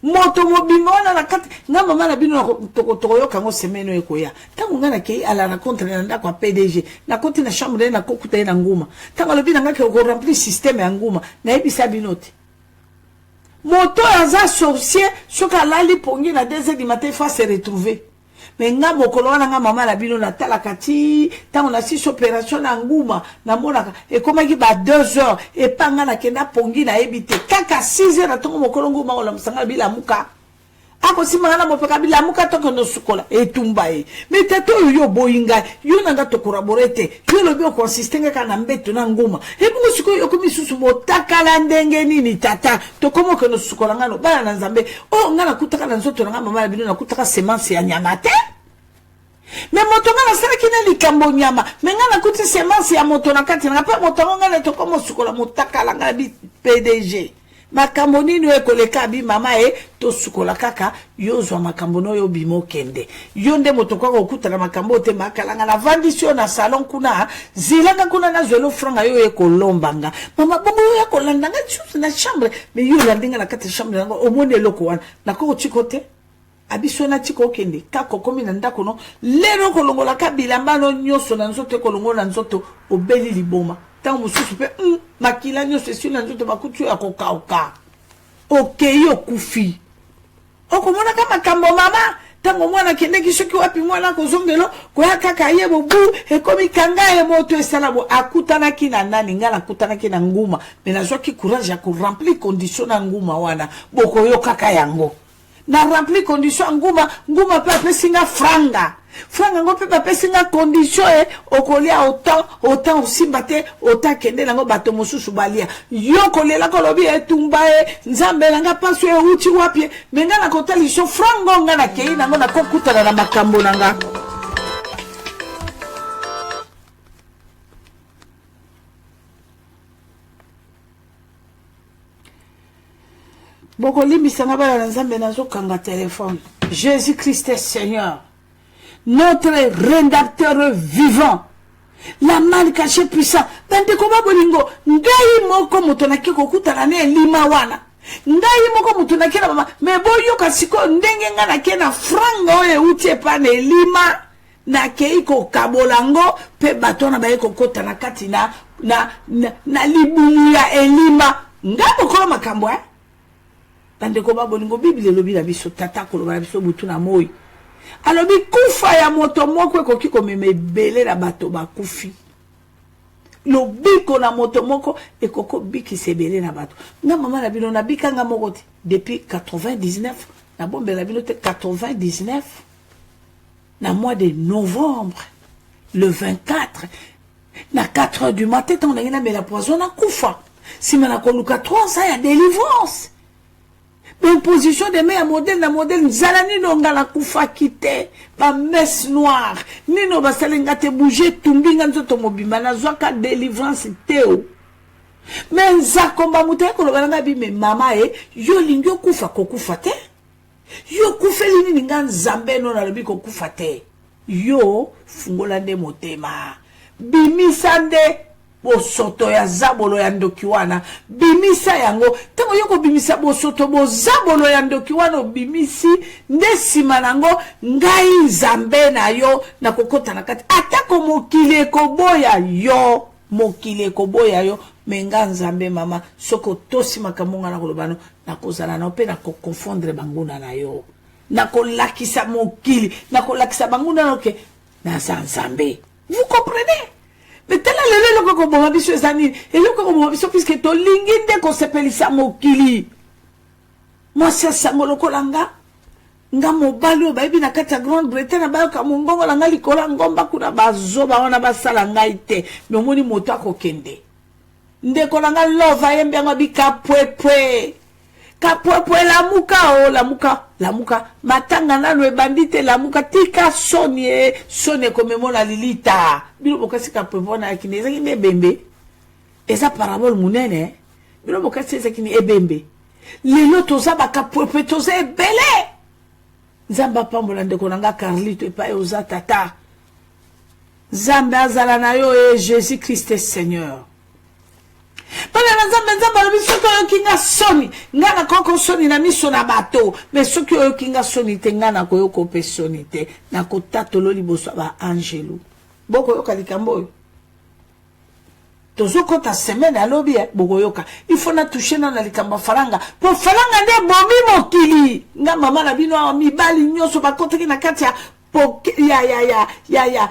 moto mobimba wana na kati nga mama na bino toko yo kango semeno ekoya tango nga na kei ala na contre na ndako PDG na koti na chambre na kokuta na nguma tango lobi na nga ke ko remplir système ya nguma na ebisa binote moto aza sorcier soka lali pongi na 2h du matin fa se retrouver mais nga mokolo wana nga mama na bino na tala kati tango na 6 opération na nguma na monaka e komaki ba 2h e panga na kenda pongi na ebite kaka 6h na tongo mokolo nguma ola musanga bila muka ako simanga na mopeka bila muka toko no sukola e tumba e mais tato yo boyinga yo nanga to collaborete yo lobi o consistenga kana mbeto na nguma e bungo suko yo komi susu motakala ndenge nini tata to komo ke no sukola ngano bana na nzambe o ngana kutaka na nzoto nga mama na bino na kutaka semence ya nyama te mais moto nga na sala kina likambo nyama mais nga na kuti semence ya moto na kati na pa moto nga na to komo sukola motakala nga bi PDG makambo nini ekoleka bi mama e to sukola kaka yozwa makambo no yo bimo kende yonde moto kwa okuta makambo te makalanga na vandisio na salon kuna zilanga kuna na zelo franga yo ekolombanga mama bongo yo ekolandanga juste na chambre mais yo landinga na kati chambre ngo omone loko wana na ko chikote abiso na chiko kende kako komi na ndako no lero kolongola kabila mbano nyoso na nzoto kolongola nzoto obeli liboma tango mususu pe makila nyoso esi na nzoto bakutu ya kokauka okeyo kufi okomona kama kambo mama tango mwana kende kisoki wapi mwana kozongelo kwa kaka yebo bu ekomi kanga ye moto esala bo akutana kina nani ngala kutana kina nguma mena zoki courage ya ko remplir condition na nguma wana boko yo kaka yango na remplir condition nguma pe apesinga franga ngo pe apesinga condition okolia autant osimbate autant kende nango bato mosusu balia yo kolela kolobi etumba nzambe nanga paso uti wapi menga na kotalisho frango nga na kei nango na kokutana na makambo nanga boko limbisanga bala na nzambe nazokanga téléphone. Jésus-Christ est Seigneur, notre rédacteur vivant, la mal cachée puissant. Bande koma bolingo ngai moko moto na kiko kutana ne lima wana ngai moko moto na kena mama me boyo kasiko ndenge nga na kena frango e uti pa ne lima na keiko kabolango pe batona ba eko kota na kati na libumu ya elima ngabo ko makambo Tande ko ba bolingo Bible lobi la biso tata ko lobi la biso butu na moi. Alobi kufa ya moto moko ekoki ko meme bele na bato ba kufi. Lobi ko na moto moko ekoko biki se bele na bato. Na mama na bino na bika nga moko te depuis 99 na bombe la bino te 99 na mois de novembre le 24 na 4h du matin on a ina me la poison na kufa. Si mana ko luka 3 ans ya délivrance. Une position de main à modèle, nzalani no ngala kufa kite, ba messe noire, nino ba salenga te bouger, tumbinga nzoto mobimba, na zwaka délivrance teo. Mais nzakomba mutaya kolobanga bi me mama yo lingyo kufa kokufa te. Yo kufeli nini nga nzambe no na lobi kokufa te. Yo fungola nde motema. Bimisande bosoto ya zabolo ya ndokiwana bimisa yango tango yoko bimisa bosoto bo zabolo ya ndokiwana bimisi ndesima nango ngai nzambe na yo na kokota na kati atako mokile koboya yo menga nzambe mama soko tosi makamonga na kolobano na kozala na pe na ko confondre banguna na yo na kolakisa mokili na kolakisa banguna noke na nzambe. Vous comprenez? Mais tel est le loco comme biso ezani et le comme biso puisque to linginde ko sepelisa mokili moi c'est ça moloko langa nga mobali obayibi na kati ya Grande-Bretagne ba ka mongongo langa likola ngomba kuna bazoba wana basala ngai te mais omoni moto akokende ndeko nanga lova yembe ngo bikapwepwe kapwepwe lamuka matanga nano ebandite lamuka tika sonie komemona lilita bino bokasi kapwepwe na yakine ezaki ne bembe eza parabole munene bino bokasi ezaki ni ebembe lelo toza bakapwepwe toza ebele nzamba pambola ndeko nanga Carlito epai oza tata Nzambe azala na yo Jésus Christ Seigneur. Pala na nzambe lobi soki oyokinga soni nga na koko soni na miso na bato me soki oyokinga soni te nga na koyoko pe soni te na kotatolo liboso ba angelu boko yoka likambo oyo tozokota semaine alobi boko yoka il faut na toucher na likambo faranga po faranga nde bomi mokili nga mama na bino mibali nyoso bakoteki na kati ya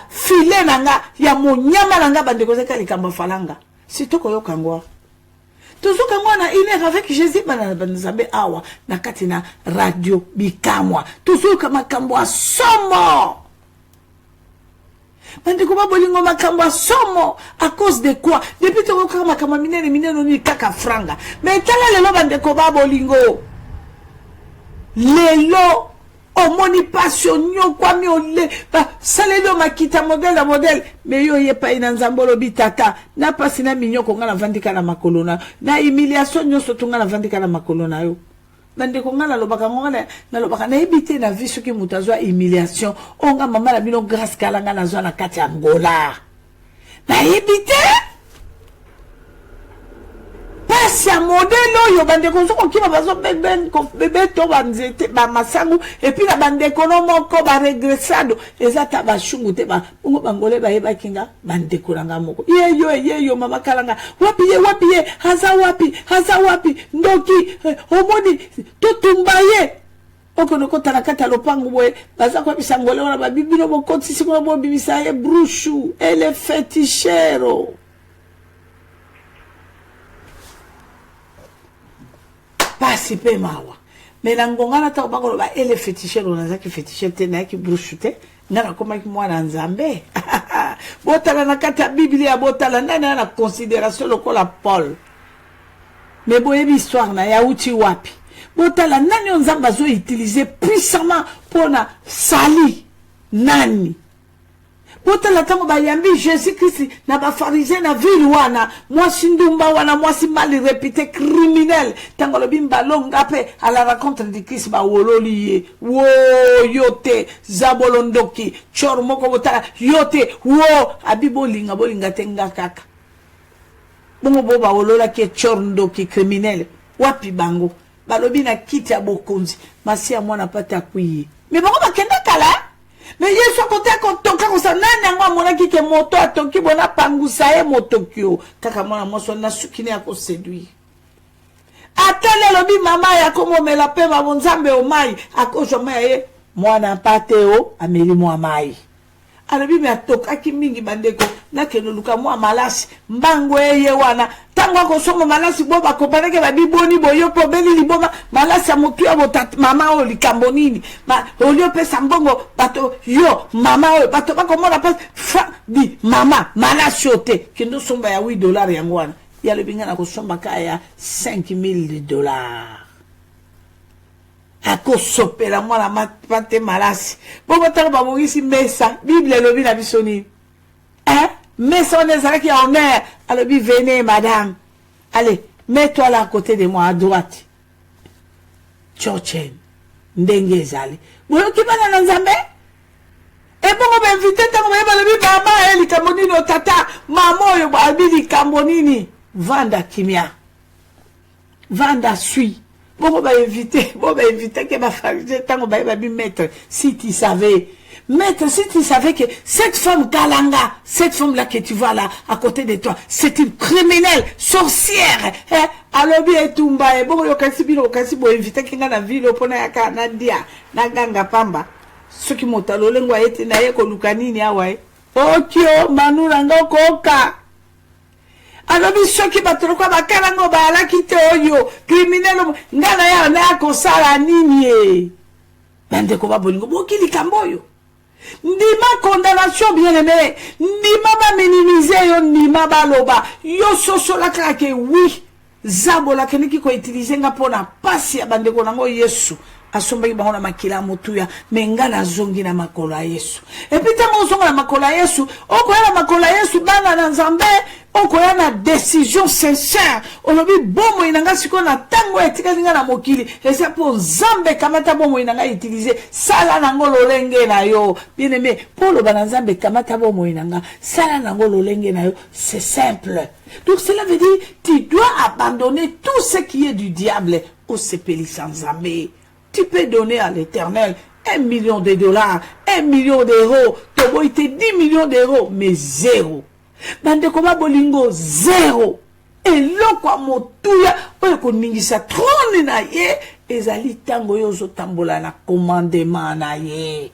file nanga ya monyama nanga bandeko zeka likambo faranga sitoko yoka ngwa tozuka mwana une heure avec Jésus bana banzambe awa na kati na radio bikamwa tozuka makambo asomo bandeko babolingo makambo asomo à cause de quoi depuis tokoka makambo minene ni kaka franga mais tala lelo bandeko babolingo lelo omoni passion nyokwa mi ole ba salelo makita modèle mais yo yepa ina nzambolo bitata na pasi na minyoko ngala vandika na makolona na humiliation nyoso tunga na vandika na makolona yo bandeko ngala lobaka ngala na lobaka na ebite na vie soki mutazwa humiliation onga mama la bino grâce kala ngala zwa na kati ya Angola na ebite pasi ya modèle yo bandeko zoko kiba bazo bebe to banzete ba masangu et puis la bandeko no moko ba regressado ezata ba shungu te ba ngo bangole ba yeba kinga bandeko ranga moko yeyo mama kalanga wapi ye haza wapi ndoki omoni tutumbaye okono kota na kata lopangu bwe baza kwa bisangole wana ba bibino bokoti sikona bo bibisa ye brushu ele fetichero pasi pe mawa mena ngongana ta bango ba ele fetichero na zaki fetichero te na ki brushute ngana koma ki mwana nzambe botala na kata biblia botala nana na considération lokola Paul mais boyebi histoire na ya uti wapi botala nani nzamba zo utiliser puissamment pona sali nani botala tango bayambi Jésus Christ na ba pharisien na ville wana mwasi ndumba wana mwasi mal répété criminel tango lo bimba longa pe à la rencontre de Christ ba wololi wo yote zabolondoki chor moko botala yote wo abibolinga bolinga tenga kaka bongo boba wolola ke chor ndoki criminel wapi bango balobi na kiti ya bokonzi masi ya mwana pata kuyi mais bango bakenda kala mais yesu akote akotoka kosa nani yango amonaki ke moto atoki bona pangusa ye motokio kaka mwana moso na sukini akoseduire atele lobi mama ya komomela pe babonzambe omai akozwa mai ye mwana pate o ameli mwa mai alobi me atokaki mingi bandeko nakeno luka mwa malasi mbango eye wana tango akosoma malasi bo bakopaneke babiboni boyo po beli liboma malasi ya mokio botat mama o likambo nini olio pesa mbongo bato yo mama o bato bakomona pas di mama malasi ote kendo somba ya $8 yango wana ya lebinga na kosomba kaya $5,000 ako sopela mwana mapate malasi bongo tango babongisi mesa bible lobi na bisoni mesa on ezalaki ya honneur alobi venez madame allez mets-toi là à côté de moi à droite chochen ndenge ezali boyoki bana na nzambe ebongo bainvite tango bayeba lobi mama likambo nini otata mama oyo babi likambo nini vanda kimia vanda sui bon va inviter que ma famille tango ba bi maître si tu savais que cette femme Kalanga, cette femme là que tu vois là à côté de toi, c'est une criminelle sorcière alobi etumba bon yo kasi bo inviter kinga na ville opona ya Kanadia na ganga pamba soki motalo lengwa ete na ye ko lukanini awa okyo manura ngokoka alobi soki batolo kwa bakalango bala kite oyo criminel ngana ya na kosala nini bande ko babolingo bokili kamboyo Ndima condamnation bien-aimé. Ndima ba minimiser yo, ndima ba loba. Yo soso la krake, oui. Zabo la keniki ko utiliser nga pona pasi ya bandeko nango Yesu. Asomba ki bango na makila motuya. Menga na zongi na makola Yesu. Et puis tango zonga na makola Yesu. Oko ya na makola Yesu bana na nzambe. Oko ya na décision sincère. Olobi bomo inanga siko na tango etika linga na mokili. Et c'est pour nzambe kamata bomo inanga utiliser. Sala nango lolenge na yo. Bien aimé. Pour le bananzambe kamata bomo inanga. Sala nango lolenge na yo. C'est simple. Donc cela veut dire, tu dois abandonner tout ce qui est du diable au sepeli sans nzambe. Tu peux donner à l'Éternel 1 million de dollars, 1 million d'euros, Tobo était 10 millions d'euros, mais zéro. Bande koma bolingo, zéro. Et l'okwa motuya, oye koningisa trône na ye, ezali tango yozo tambola na commandement na ye.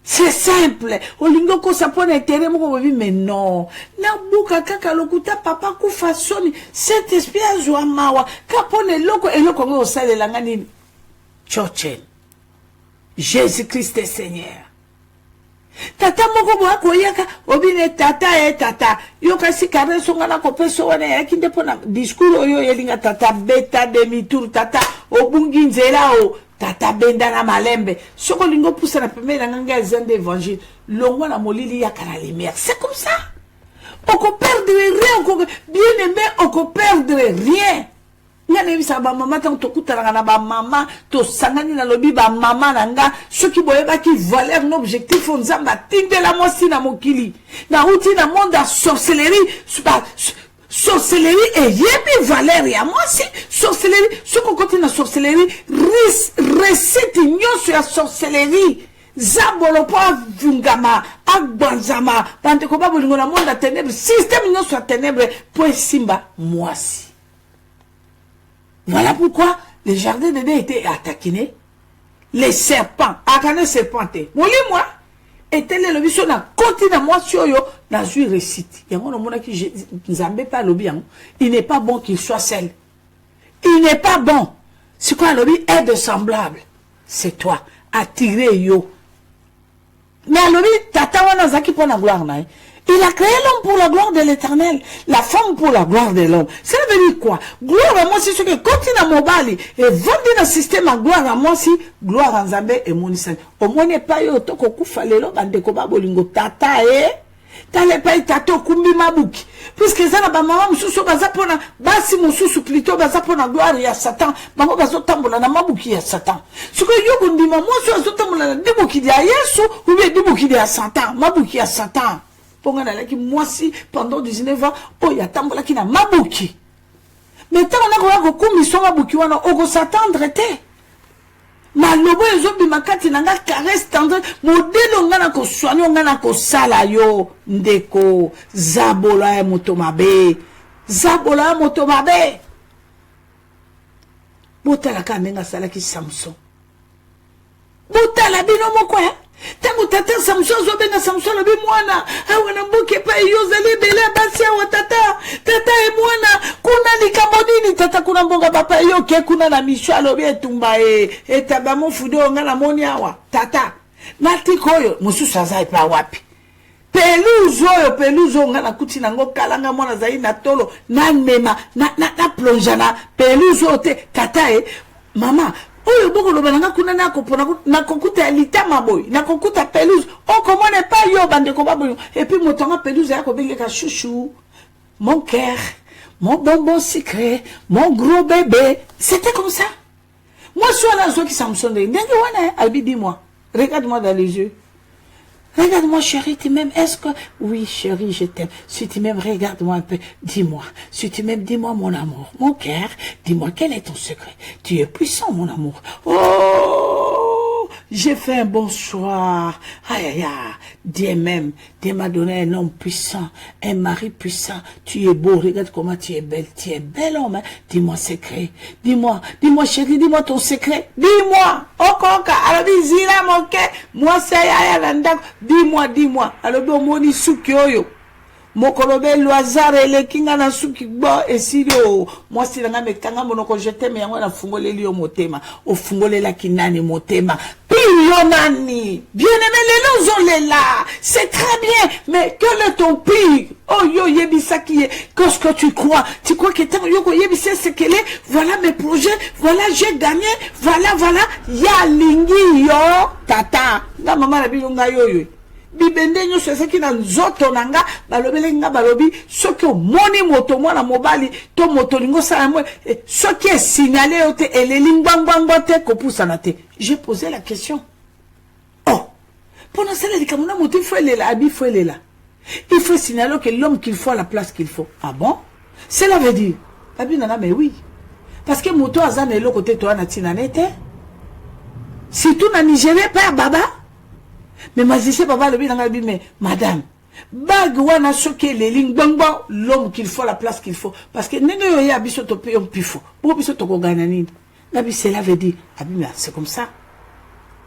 C'est simple. Olingo ko sapone etere moko bobi, mais non. Na buka kaka lokuta papa ku fasoni, cet esprit azwa mawa, kapone eloko ngo osale langa nini. Churchill. Jésus-Christ est Seigneur. Tata moko boa koyaka obine tata tata yoka si kare songa na kopeso wana yakinde pona discours oyo yelinga tata beta demi tour tata obungi nzela o tata benda na malembe soko lingo poussa na pembe na nganga zende évangile longwa na molili ya kana lumière. C'est comme ça. On peut perdre rien, bien aimé, on peut perdre rien. Ngane bisa ba mama tant to kutala na ba mama to sangani na lobi ba mama nanga ceux qui boyeba qui valeur l'objectif onzamba tindela mosi na mokili na uti na monde à sorcellerie sorcellerie et yebi valeur ya mosi sorcellerie ce qu'on continue na sorcellerie recette nyoso ya sorcellerie zabolo pa vungama agbanzama bante ko ba bolingo na monde à ténèbres système nyoso ya ténèbres po simba moisi. Voilà pourquoi les jardins d'Éden étaient attaqués. Les serpents, akane serpenté. Moli moi, était le vision na continent moi sur yo na jui récite. Yango no mona ki nzambe pas lobi yango. Il n'est pas bon qu'il soit seul. Il n'est pas bon. C'est quoi lobi aide semblable. C'est toi attirer yo. Mais lobi tata wana zaki pona gloire na. Il a créé l'homme pour la gloire de l'Éternel, la femme pour la gloire de l'homme. Ça veut dire quoi? Gloire à moi, c'est ce que continue à m'obali et vendre dans le système à gloire à moi, si gloire à Zambé et Monisan. Au moins, n'est pas yo to koku falelo bande koba bolingo tata t'allais pas tato kumbi mabuki. Puisque ça n'a pas maman mususu bazapona basi mususu plutôt bazapona gloire ya Satan. Maman bazotambola na mabuki ya Satan. Ce que yo kundima moi so azotambola na dibuki ya Yesu ou bien dibuki ya Satan, mabuki ya Satan. Moi si pendant 19 ans, oh ya tambola ki na mabuki. Mais tant on a ko commission mabuki wana oko s'attendre te. Malobo ezobi makati nanga caresse tendre modelo ngana ko soigner ngana ko sala yo ndeko zabola ya motomabe. Zabola ya motomabe. Botala ka menga sala ki Samson. Botala bino moko tango tata Samson zobenga Samson lobi mwana awana mboke pa yozali bele basi wa tata e mwana kuna likamodini tata kuna mbonga papa yo ke kuna na misho lobi etumba etaba mofudo nga na moni awa tata nati koyo mususu azai pa wapi peluzo nga na kuti nango kalanga mwana zai na tolo na mema na plonjana peluzo te tata mama oyo boko lo bananga kuna na kokuta litama boy na kokuta pelouse on commande pas yo bande ko baboy et puis motonga pelouse ya ko bengeka chouchou mon cœur mon bonbon secret mon gros bébé c'était comme ça moi je suis là qui Samson de ndengi wana abi dis-moi regarde-moi dans les yeux. Regarde-moi chérie, tu m'aimes, est-ce que... Oui chérie, je t'aime. Si tu m'aimes, regarde-moi un peu. Dis-moi. Si tu m'aimes, dis-moi mon amour. Mon cœur, dis-moi quel est ton secret. Tu es puissant mon amour. Oh, j'ai fait un bon choix. Aïe aïe aïe. Dieu m'aime. Dieu m'a donné un homme puissant. Un mari puissant. Tu es beau. Regarde comment tu es belle. Tu es bel homme. Hein? Dis-moi secret. Dis-moi chérie, dis-moi ton secret. Dis-moi. Okoka. Alors dis-y mon cœur. Moi c'est Dis-moi. Alors, moni suki oyo. mokolobe loazare le kinga na suki bo esilo moi si nga mekanga monoko jete me yango na fungoleli yo motema o fungolela kinani motema pio nani bien-aimé les lozolela c'est très bien mais quel est ton pire oh yo yebisa qui est qu'est-ce que tu crois que tant yo ko yebisa c'est qu'elle est voilà mes projets voilà j'ai gagné voilà ya lingi yo tata na mama na bilonga yo bibende nyonso ezaki na nzoto na nga balobeli nga balobi soki omoni moto mwana mobali to moto lingo sala mwe soki esignale yo te eleli ngbangbango te kopusana te. J'ai posé la question. Oh, pendant cela likambo na moto il faut elela abi faut elela il faut signaler que l'homme qu'il faut à la place qu'il faut. Ah bon? Cela veut dire abi nana mais oui parce que moto azana eloko te to na tina nete surtout na Nigeria père baba. Mais magicien papa le dit mais madame bagwana soke les lignes bongo l'homme qu'il faut la place qu'il faut parce que nene yo abiso to pe on pifo bo biso to ko ganani nabi cela veut dire abi c'est comme ça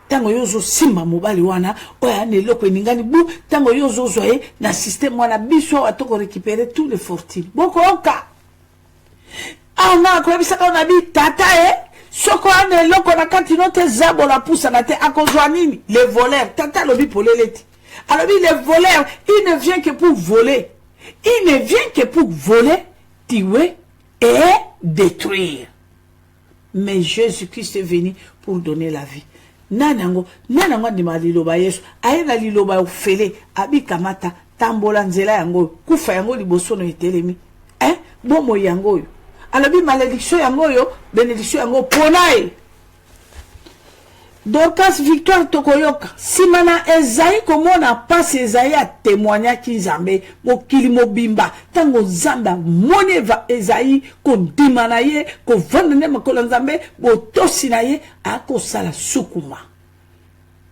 tango yozo simba mobali wana oya ne loko ningani bu tango yozo zoye na système wana biso atoko récupérer tous les fortunes boko oka ana ko bisaka na bi tata soko ane loko na kati note zabo la pousse na te akozwa nini les voleurs tata lobi poleleti alors les voleurs il ne vient que pour voler il ne vient que pour voler tuer et détruire mais Jésus-Christ est venu pour donner la vie nanango ndima liloba Yesu ayena liloba ofele abi kamata tambola nzela yango kufa yango liboso no etelemi bomo yango yo alors malédiction yango yo bénédiction yango ponae Dorcas Victoire tokoyoka simana Esaïe komona passe Esaïe a témoigné ki Nzambe mokili mobimba tango Nzamba moni va Esaïe ko ndimana ye ko vendre makolo Nzambe bo tosina ye ako sala sukuma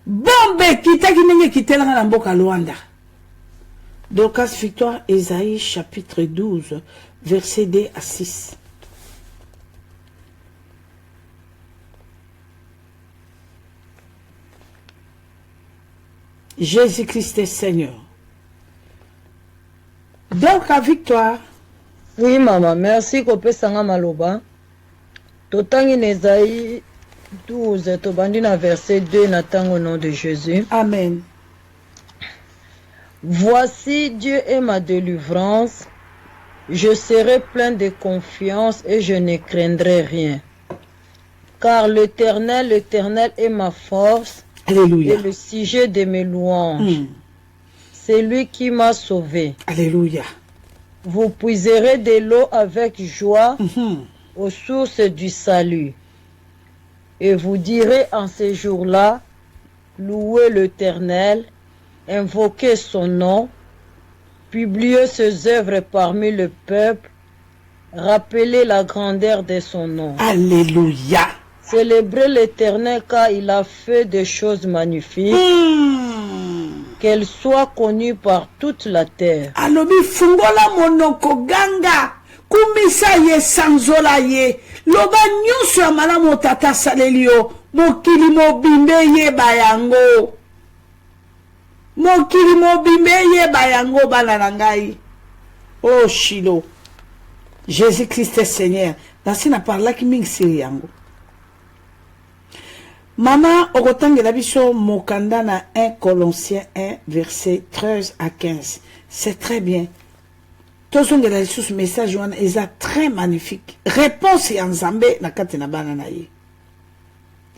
bombe kitaki nenge kitelanga na mboka Luanda. Dorcas Victoire Esaïe chapitre 12 verset 2 à 6. Jésus-Christ est Seigneur. Donc, la victoire. Oui, maman, merci. Kopé Sanga Maloba. Totangi Nezaï 12, Tobandina verset 2, Natang au nom de Jésus. Amen. Voici, Dieu est ma délivrance. Je serai plein de confiance et je ne craindrai rien. Car l'Éternel est ma force. Alléluia. Et le sujet de mes louanges. C'est lui qui m'a sauvé. Alléluia. Vous puiserez de l'eau avec joie aux sources du salut. Et vous direz en ces jours-là, louez l'Éternel, invoquez son nom, publiez ses œuvres parmi le peuple, rappelez la grandeur de son nom. Alléluia. Célébrez l'Éternel car il a fait des choses magnifiques. Qu'elles soient connues par toute la terre. Alobi fungola monoko ganga kumisa ye sanzola ye loba nyuso ya malamu tata salelio mokili mobimbe ye bayango mokili mobimbe ye bayango bana na ngai. Oh Shilo Jésus-Christ est Seigneur. Nasi na parla ki mingi siri yango. Maman, okotangela biso mokanda na 1 Colossiens 1 verset 13 à 15. C'est très bien. Tozongela lisusu message wana eza très magnifique. Réponse ya Nzambe na kati na bana na ye.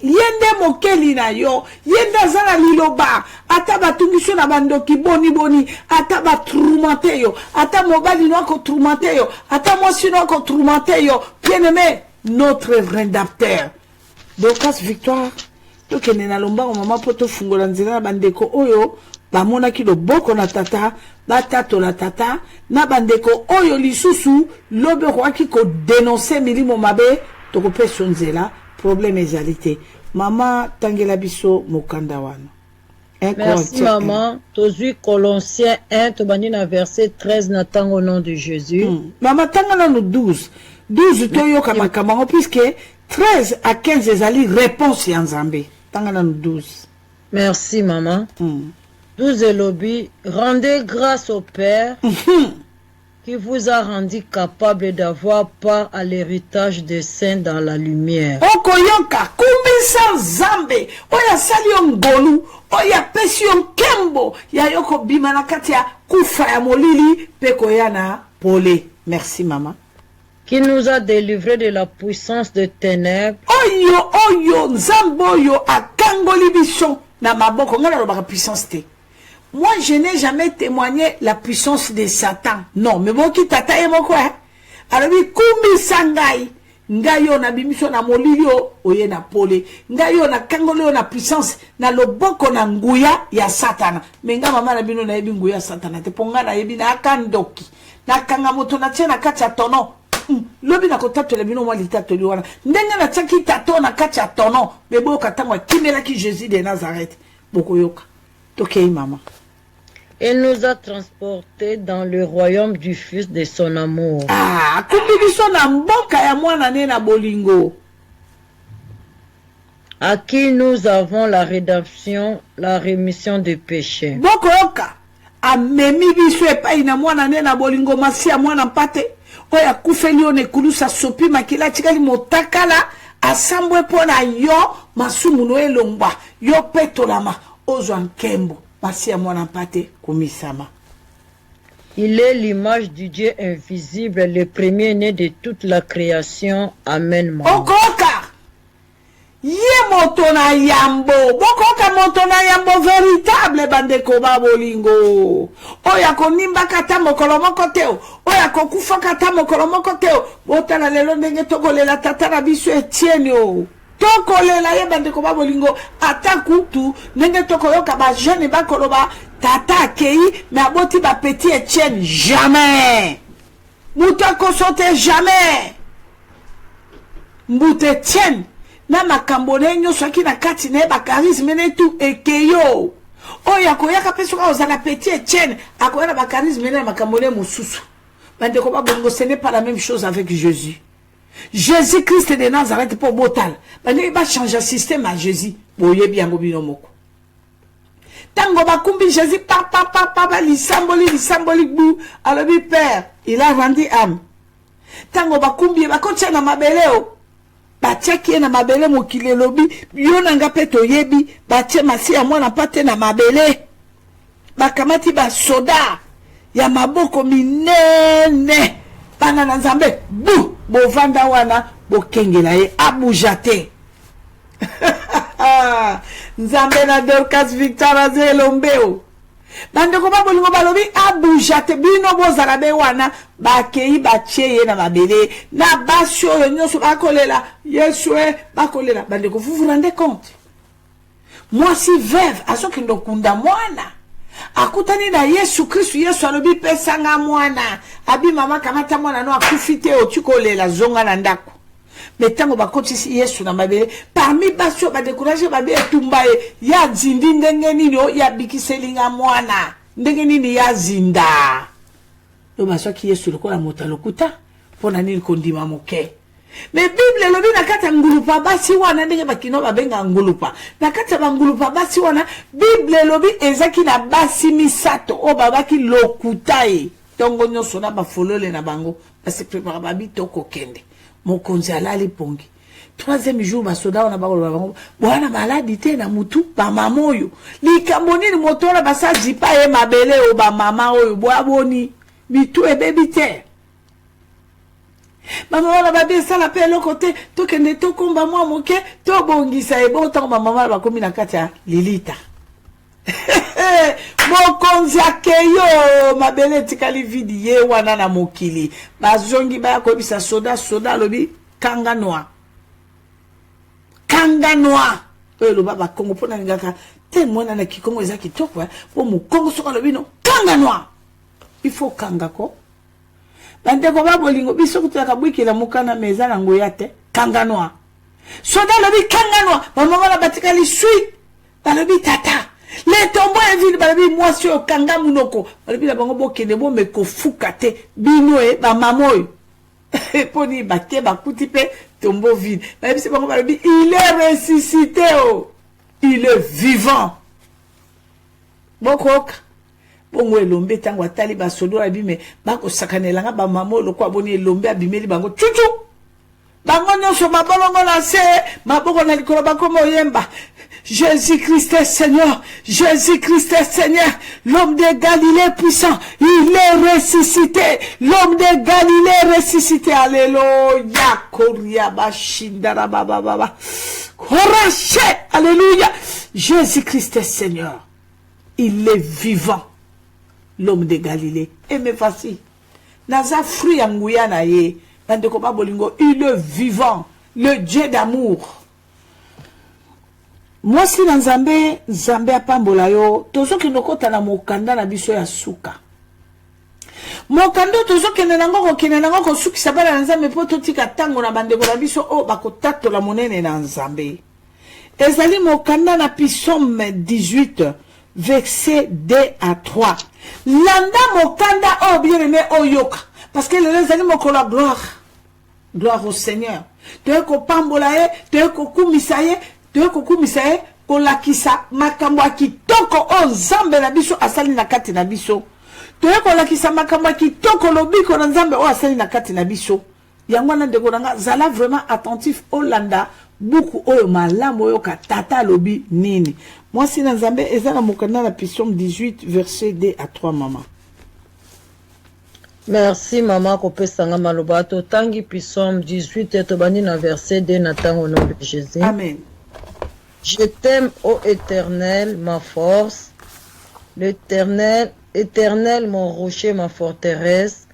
Yende mokeli na yo, yende zala liloba, ata batungiso na bandoki boni, ata batrumante yo, ata mobali no ko trumante yo, ata mwasi no ko trumante yo. Bien-aimé, notre rédempteur. Dorcas Victoire tokende na lomba ko mama poto fungola nzela na bandeko oyo bamonaki loboko na tata batato la tata na bandeko oyo lisusu lobe kwaki ko dénoncer milimo mabe tokopesa nzela problème ezalité. Mama tangela biso mokanda wana. Merci maman. Tozui Colossiens 1 tobandi na verset 13 na tango au nom de Jésus. Mama tangana no 12 toyo kama kama puisque 13 à 15 ezali réponse ya Nzambe. Tangana no 12. Merci maman. 12 lobby, rendez grâce au Père qui vous a rendu capable d'avoir part à l'héritage des saints dans la lumière. Okoyoka kumisa zambe oya salio ngolu oya pesio kembo ya yoko bimana katia kufa ya molili peko yana pole. Merci maman. Qui nous a délivrés de la puissance des ténèbres. Oyo nzambo yo akangoli biso na maboko ngana lobaka puissance te. Moi, je n'ai jamais témoigné la puissance de Satan. Non, mais bon, qui tata et mon quoi? Alors, kumi sangai. Ngayo na bimiso na molilio, oye na pole. Ngayo na kangolio na puissance, na loboko na nguya ya Satana. Menga mama na bino na ebi nguya Satana. Te ponga na ebi na akandoki. Na kangamoto na tena kacha tono. Lobi na kotato le bino mwa litato liwana. Ndenga na tsaki tato na kacha tono. Mebo katangwa kimela ki Jésus de Nazareth. Boko yoka. Tokei mama. Il nous a transportés dans le royaume du Fils de son amour. Ah, kumbibiso na mboka ya mwana ne na bolingo. À qui nous avons la rédemption, la rémission des péchés. Boko yoka. Amemi biso epai na mwana ne na bolingo masi ya mwana mpate. Oya kufeli one kulusa sopi makila chikali motakala. Asambwe pona yo masumu no elongwa. Yo petolama. Ozo ankembo. Masi ya mwana mpate kumisama. Il est l'image du Dieu invisible, le premier-né de toute la création. Amen. Okoka! Ye motona yambo! Bokoka motona yambo véritable bandeko babolingo! Oya konimba kata mokolo moko teo! Oya kokufa kata mokolo moko teo! Botala lelo ndenge tokolela tatara biso Etienne o! Tokolela ye bandeko babolingo ata kutu ndenge tokoyoka ba jeune bakoloba tata akei mais aboti ba petit Etienne jamais muta kosote jamais mbute Etienne na makambo nenyo soki na kati ne ba charisme ne tu ekeyo oya koyaka peso ka ozala petit Etienne akoyana ba charisme ne makambo ne mususu bandeko babolingo ce n'est pas la même chose avec Jésus. Jésus-Christ de Nazareth pour botal. Il va changer le système à Jésus. Boye bien moko. Tango bakumbi Jésus papa lisamboli bou. Alors le père, il a rendu âme. Tango bakumbi bakotia na mabele o. Batia ki na mabele mokile lobi, yo nanga peto yebi, batia masi ya mwana pate na mabele. Bakamati ba soda ya maboko minene. Bana na nzambe bu bovanda wana bokengela ye abujate. Nzambe na Dorcas Victor Azelombeo bandeko babolingo balobi abujate bino bozala be wana bakei bachie ye na mabele na basi oyo nyonso bakolela Yesue bakolela bandeko vous vous rendez compte moi si veuve azokindo kunda mwana akutani na Yesu Kristu Yesu alobi pesanga mwana abi mama kamata mwana no akufite otikolela zonga na ndako metango bakotisi Yesu na mabele parmi basio ba décourager ba be tumba ya zindi ndenge nini o ya bikiselinga mwana ndenge nini ya zinda yo basio ki Yesu lokola mota lokuta pona nini kondima moke. Mais Bible lobi na kata ngulupa basi wana ndenge bakino babenga ngulupa na kata bangulupa basi wana Bible lobi ezaki na basi misato o babaki lokutai tongo nyoso na bafolole na bango basi prepara babi toko kende mokonzi alali pongi troisième jour basoda wana bakolo bango bwana maladi te na mutu ba mama oyo likambo nini motola basa jipa ye mabele o ba mama oyo bwaboni bitu ebebi te. Maman wana babi sala pe lokote tokende tokomba mwa moke to bongisa e bon tango maman ba komi na kati ya lilita. Mokonzi akeyo mabele tikali vidi ye wana na mokili bazongi ba kobisa soda lobi kanga noir oyo lo baba Kongo pona ngaka te mwana na kikongo ezaki toko po mu Kongo soka lobi no kanga noir il faut kanga ko bandeko babolingo biso kutaka bwikila mukana meza na ngoya te kanga noir soda lobi kanga noir mama na batikali sui balobi tata le tombo evile balobi mwasi o kanga munoko balobi la bango bokende bo meko fuka te bino e ba mamoy poni baké bakuti pe tombo vide balobi se bango balobi il est ressuscité oh il est vivant bokoka bongo elombe tango atali basodo abime bako sakanelanga ba mama lokwa boni elombe abimeli bango chuchu bango nyonso mabolongo na se maboko na likolo bakoma oyemba Jésus-Christ est Seigneur, Jésus-Christ est Seigneur, l'homme de Galilée puissant, il est ressuscité, l'homme de Galilée ressuscité, alléluia, Koryaba Shindara Baba Baba, Koraché, alléluia, Jésus-Christ est Seigneur, il est vivant, l'homme de Galilée, et me facile, naza fruit angouya na ye, bandeko babolingo, il est vivant, le Dieu d'amour. Moi si na nzambe apambola yo tozo kinokota na mokanda na biso ya suka mokando tozo kenenango ko suki sabala na nzambe po totika tango na bandeko na biso o bakotatola monene na nzambe ezali mokanda na Psaume 18 verset 2 à 3 landa mokanda o bien aimé o yoka parce que le ezali mokola gloire au Seigneur te ko pambola ye te ko kumisa ye Kukumisae kolakisa makambo kitoko o nzambe na biso asali na kati na biso kolakisa makambo kitoko lobiko na nzambe o asali na kati na biso yango na ndeko nanga zala vraiment attentif Olanda buku oyo malamu oyo katata lobi nini moi si na nzambe eza na mokanda na Psaume 18 verset 2 à 3 maman. Merci maman kopesanga maloba to tangi Psaume 18 to bani na verset 2 na tango nom de Jésus. Amen. Je t'aime, ô Éternel, ma force, l'Éternel, Éternel, mon rocher, ma forteresse,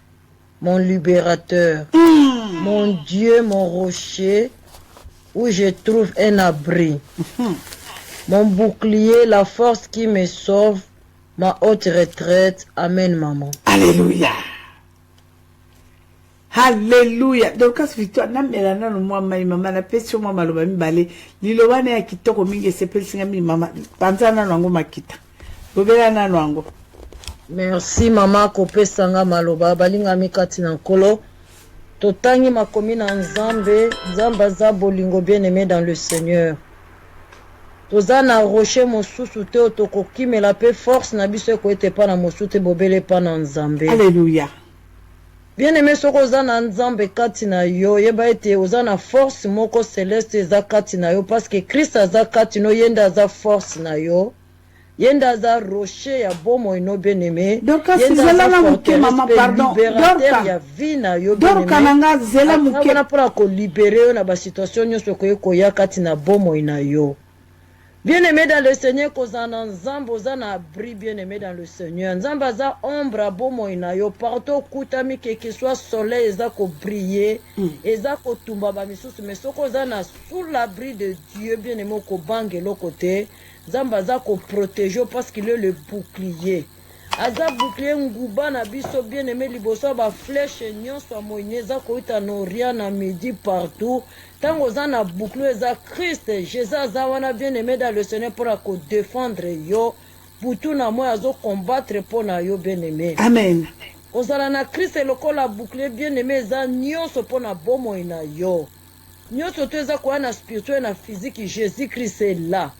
mon libérateur, mon Dieu, mon rocher, où je trouve un abri, mon bouclier, la force qui me sauve, ma haute retraite. Amen, maman. Alléluia. Alléluia. Donc, as victoire na melana no mwa mai mama na pesio mwa maloba mibale. Liloba ne ya kitoko mingi sepeli singa mi mama. Panzana nango makita. Bobela na nango. Merci mama kopesanga maloba balinga mikati na nkolo. Totangi makomi na nzambe, nzamba za bolingo bien-aimé dans le Seigneur. Toza na rocher mosusu te otokokimela pe force na biso ko ete pa na mosusu te bobele pa na nzambe. Alléluia. Bien-aimé soko oza na nzambe kati na yo yeba ete oza na force moko celeste eza kati na yo parce que Christ aza kati no yenda aza force na yo yenda aza rocher ya bomo ino bien-aimé donc zela na muke mama pardon libérateur ya vie na yo bien-aimé donc nanga zela muke na pour ko libérer yo na ba situation nyonso ko ya kati na bomo ina yo. Bien-aimé dans le Seigneur, kozana nzambe ozana abri bien-aimé dans le Seigneur. Nzambe aza ombre abomo ina yo partout kutami que soit soleil eza ko briller, eza ko tumba ba misusu mais soko ozana sous l'abri de Dieu bien-aimé ko bangelo côté, nzambe aza ko protéger parce qu'il est le bouclier. Aza bouclier nguba na biso bien-aimé liboso ba flèche nyonso moineza ko ita no rien na midi partout. Tango zana bouclier za Christ Jésus azawana bien-aimé dans le Seigneur pour défendre yo butu na moi azo combattre pour na yo bien-aimé. Amen. Ozala na Christ lokola bouclier bien-aimé za nyonso pour na bomo ina yo. Nyonso teza kwa na spirituel na physique Jésus-Christ est là.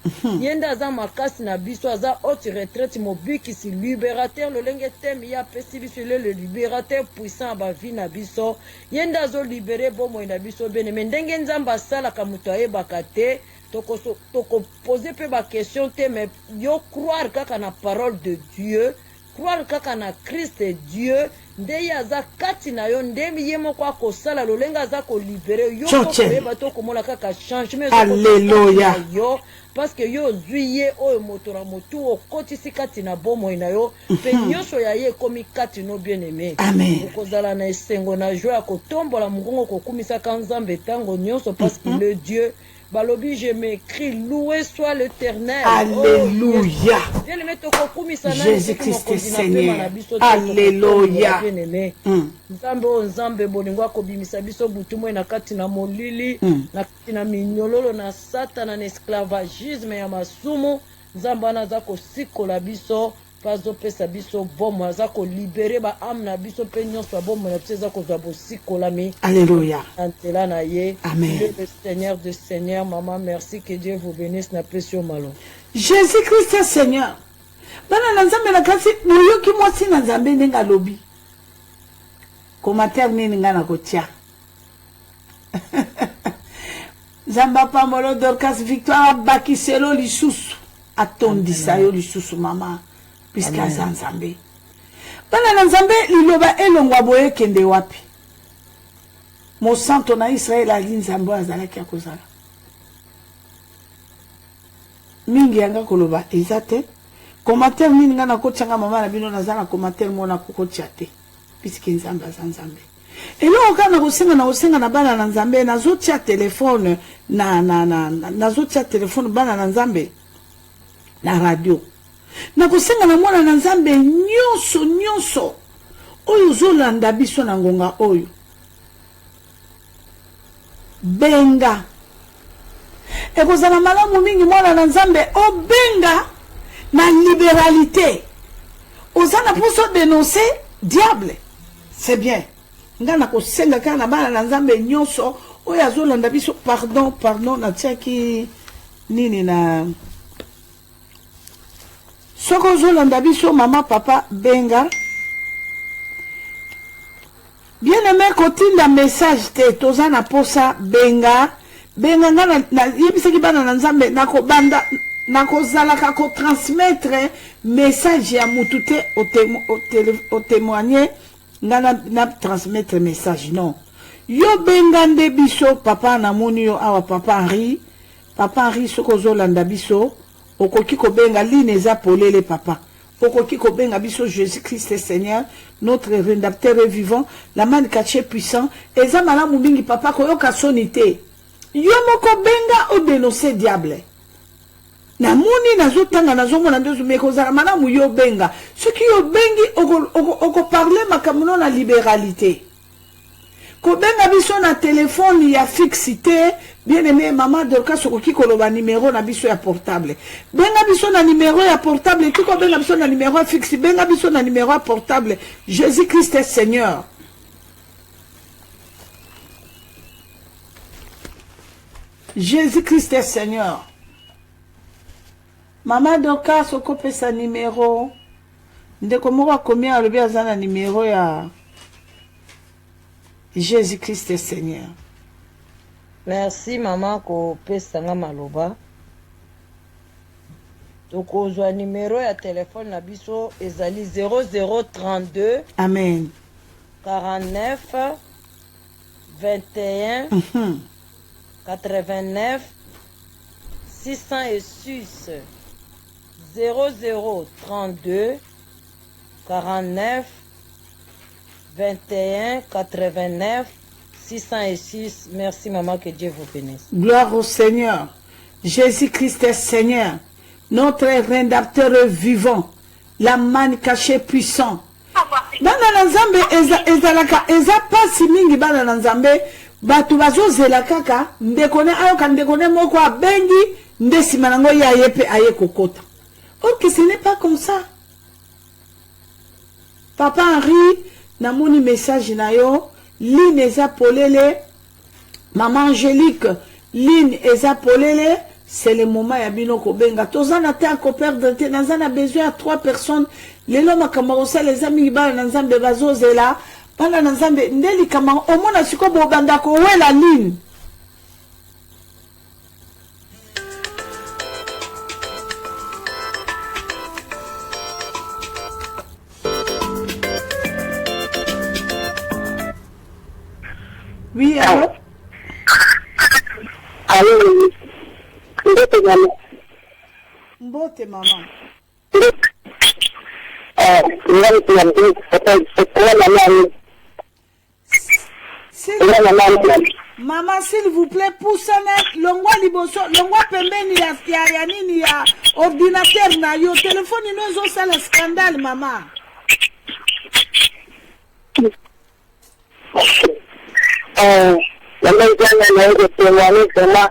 Yenda za makasi na biso za haute retraite mobiki si libérateur le lenge tem ya pesi biso le libérateur puissant ba vie na biso. Yenda zo libérer bomo na biso bien-aimé ndenge nzamba sala ka muto ayebaka te toko poser pe ba question te mais yo croire kaka na parole de Dieu. Croire kaka na Christ Dieu ndeye aza kati na yo ndemi yemo kwa kosala lolenga za ko libérer yo ko to komona kaka changement. Alléluia. Yo parce que yo zuiye o motora motu o kotisi kati na bomo ina yo pe nyonso ya ye komi kati no bien-aimé. Amen. Kozala na esengo na joie ko tombola mugongo ko kumisa kanzambe tango nyonso parce que le Dieu balobi je m'écris loué soit l'Éternel. Alléluia. Jésus-Christ est Seigneur. Alléluia. Nzambe bolingwa ko bimisa biso butumwe na kati na molili na kati na minyololo na satana na esclavagisme ya masumu nzamba na za ko sikola biso pazo pesa biso bomo aza ko libérer ba âme na biso pe nyonso bomo na biso ko za bosikola mi. Alléluia. Antela na ye. Amen. Le Seigneur de Seigneur, maman, merci, que Dieu vous bénisse na précieux malon. Jésus-Christ est Seigneur. bana na nzambe na kasi moyoki mwasi na nzambe ndenga lobi commentaire nini nga na kotia Zamba pamolo Dorcas Victoire bakiselo lisusu atondisa yo lisusu mama puisque za nzambe bana na nzambe liloba elongwa boye kende wapi mo santo na Israel ali nzambe azalaki akozala mingi yanga koloba ezate commentaire nini nga na kotianga mama na bino nazana commentaire mona kokotia te puisque nzambe za nzambe elo kana kusenga na bana na nzambe nazotia telefone nazotia telefone bana na nzambe na radio na kusenga na mwana na nzambe nyonso oyo zolanda biso na ngonga oyo benga ekozala malamu mingi mwana na nzambe obenga na libéralité ozana poso dénoncer diable c'est bien ngana kosenga kana bana na nzambe nyonso oyo azolanda biso pardon na tiaki nini na soko zolanda biso mama papa benga bien aimé kotinda message te toza na posa benga ngana na yebisaki bana na nzambe nakobanda nakozalaka ko transmettre message ya mutu te au témoigner na transmettre message non yo bengande biso papa na moni yo awa papa Henri soko zolanda biso okoki ko benga lineza polele papa okoki ko benga biso Jésus-Christ Seigneur notre rédempteur vivant la main cachée puissant eza malamu mingi papa koyoka sonité yo moko benga o dénoncer diable na moni nazotanga nazomona ndezo mekozala malamu yo benga ce qui yo bengi oko parler makamuno na libéralité ko benga biso na téléphone ya fixité bien aimé maman Dorcas okoki koloba numéro na biso ya portable benga biso na numéro ya portable tiko benga biso na numéro fixe benga biso na numéro ya portable Jésus-Christ est Seigneur Jésus-Christ est Seigneur Maman Dorcas okope sa numéro ndeko moko akomi alobi aza na numéro ya Jésus-Christ est Seigneur. Merci maman kope sanga maloba. Tokozwa numéro ya téléphone na biso ezali 0032 Amen 49 21 89 606 0032 49 21 89 606. Merci maman, que Dieu vous bénisse. Gloire au Seigneur. Jésus-Christ est Seigneur. Notre rédempteur vivant. La manne cachée puissant. Bana na nzambe ezalaka eza pasi mingi bana na nzambe batu bazozela kaka ndekone ayoka ndekone moko abengi ndesima nango ya yepe aye kokota. Or que ce n'est pas comme ça. Papa Henri namoni message na yo Line eza polele maman Angélique Line eza polele c'est le moment ya bino ko benga tozana te ko perdre te nazana besoin à 3 personnes lelo makamarosa les amis ba na nzambe bazozela bana na nzambe ndeli kama omona siko bo banda ko wela Line Oui, allô? Allô? Mbote maman. Mbote maman. Maman, s'il vous plaît, poussez longwa liboso, longwa pembeni ya nini ya ordinateur na yo téléphone ino zo sala scandale maman. La même chose, je témoigner vraiment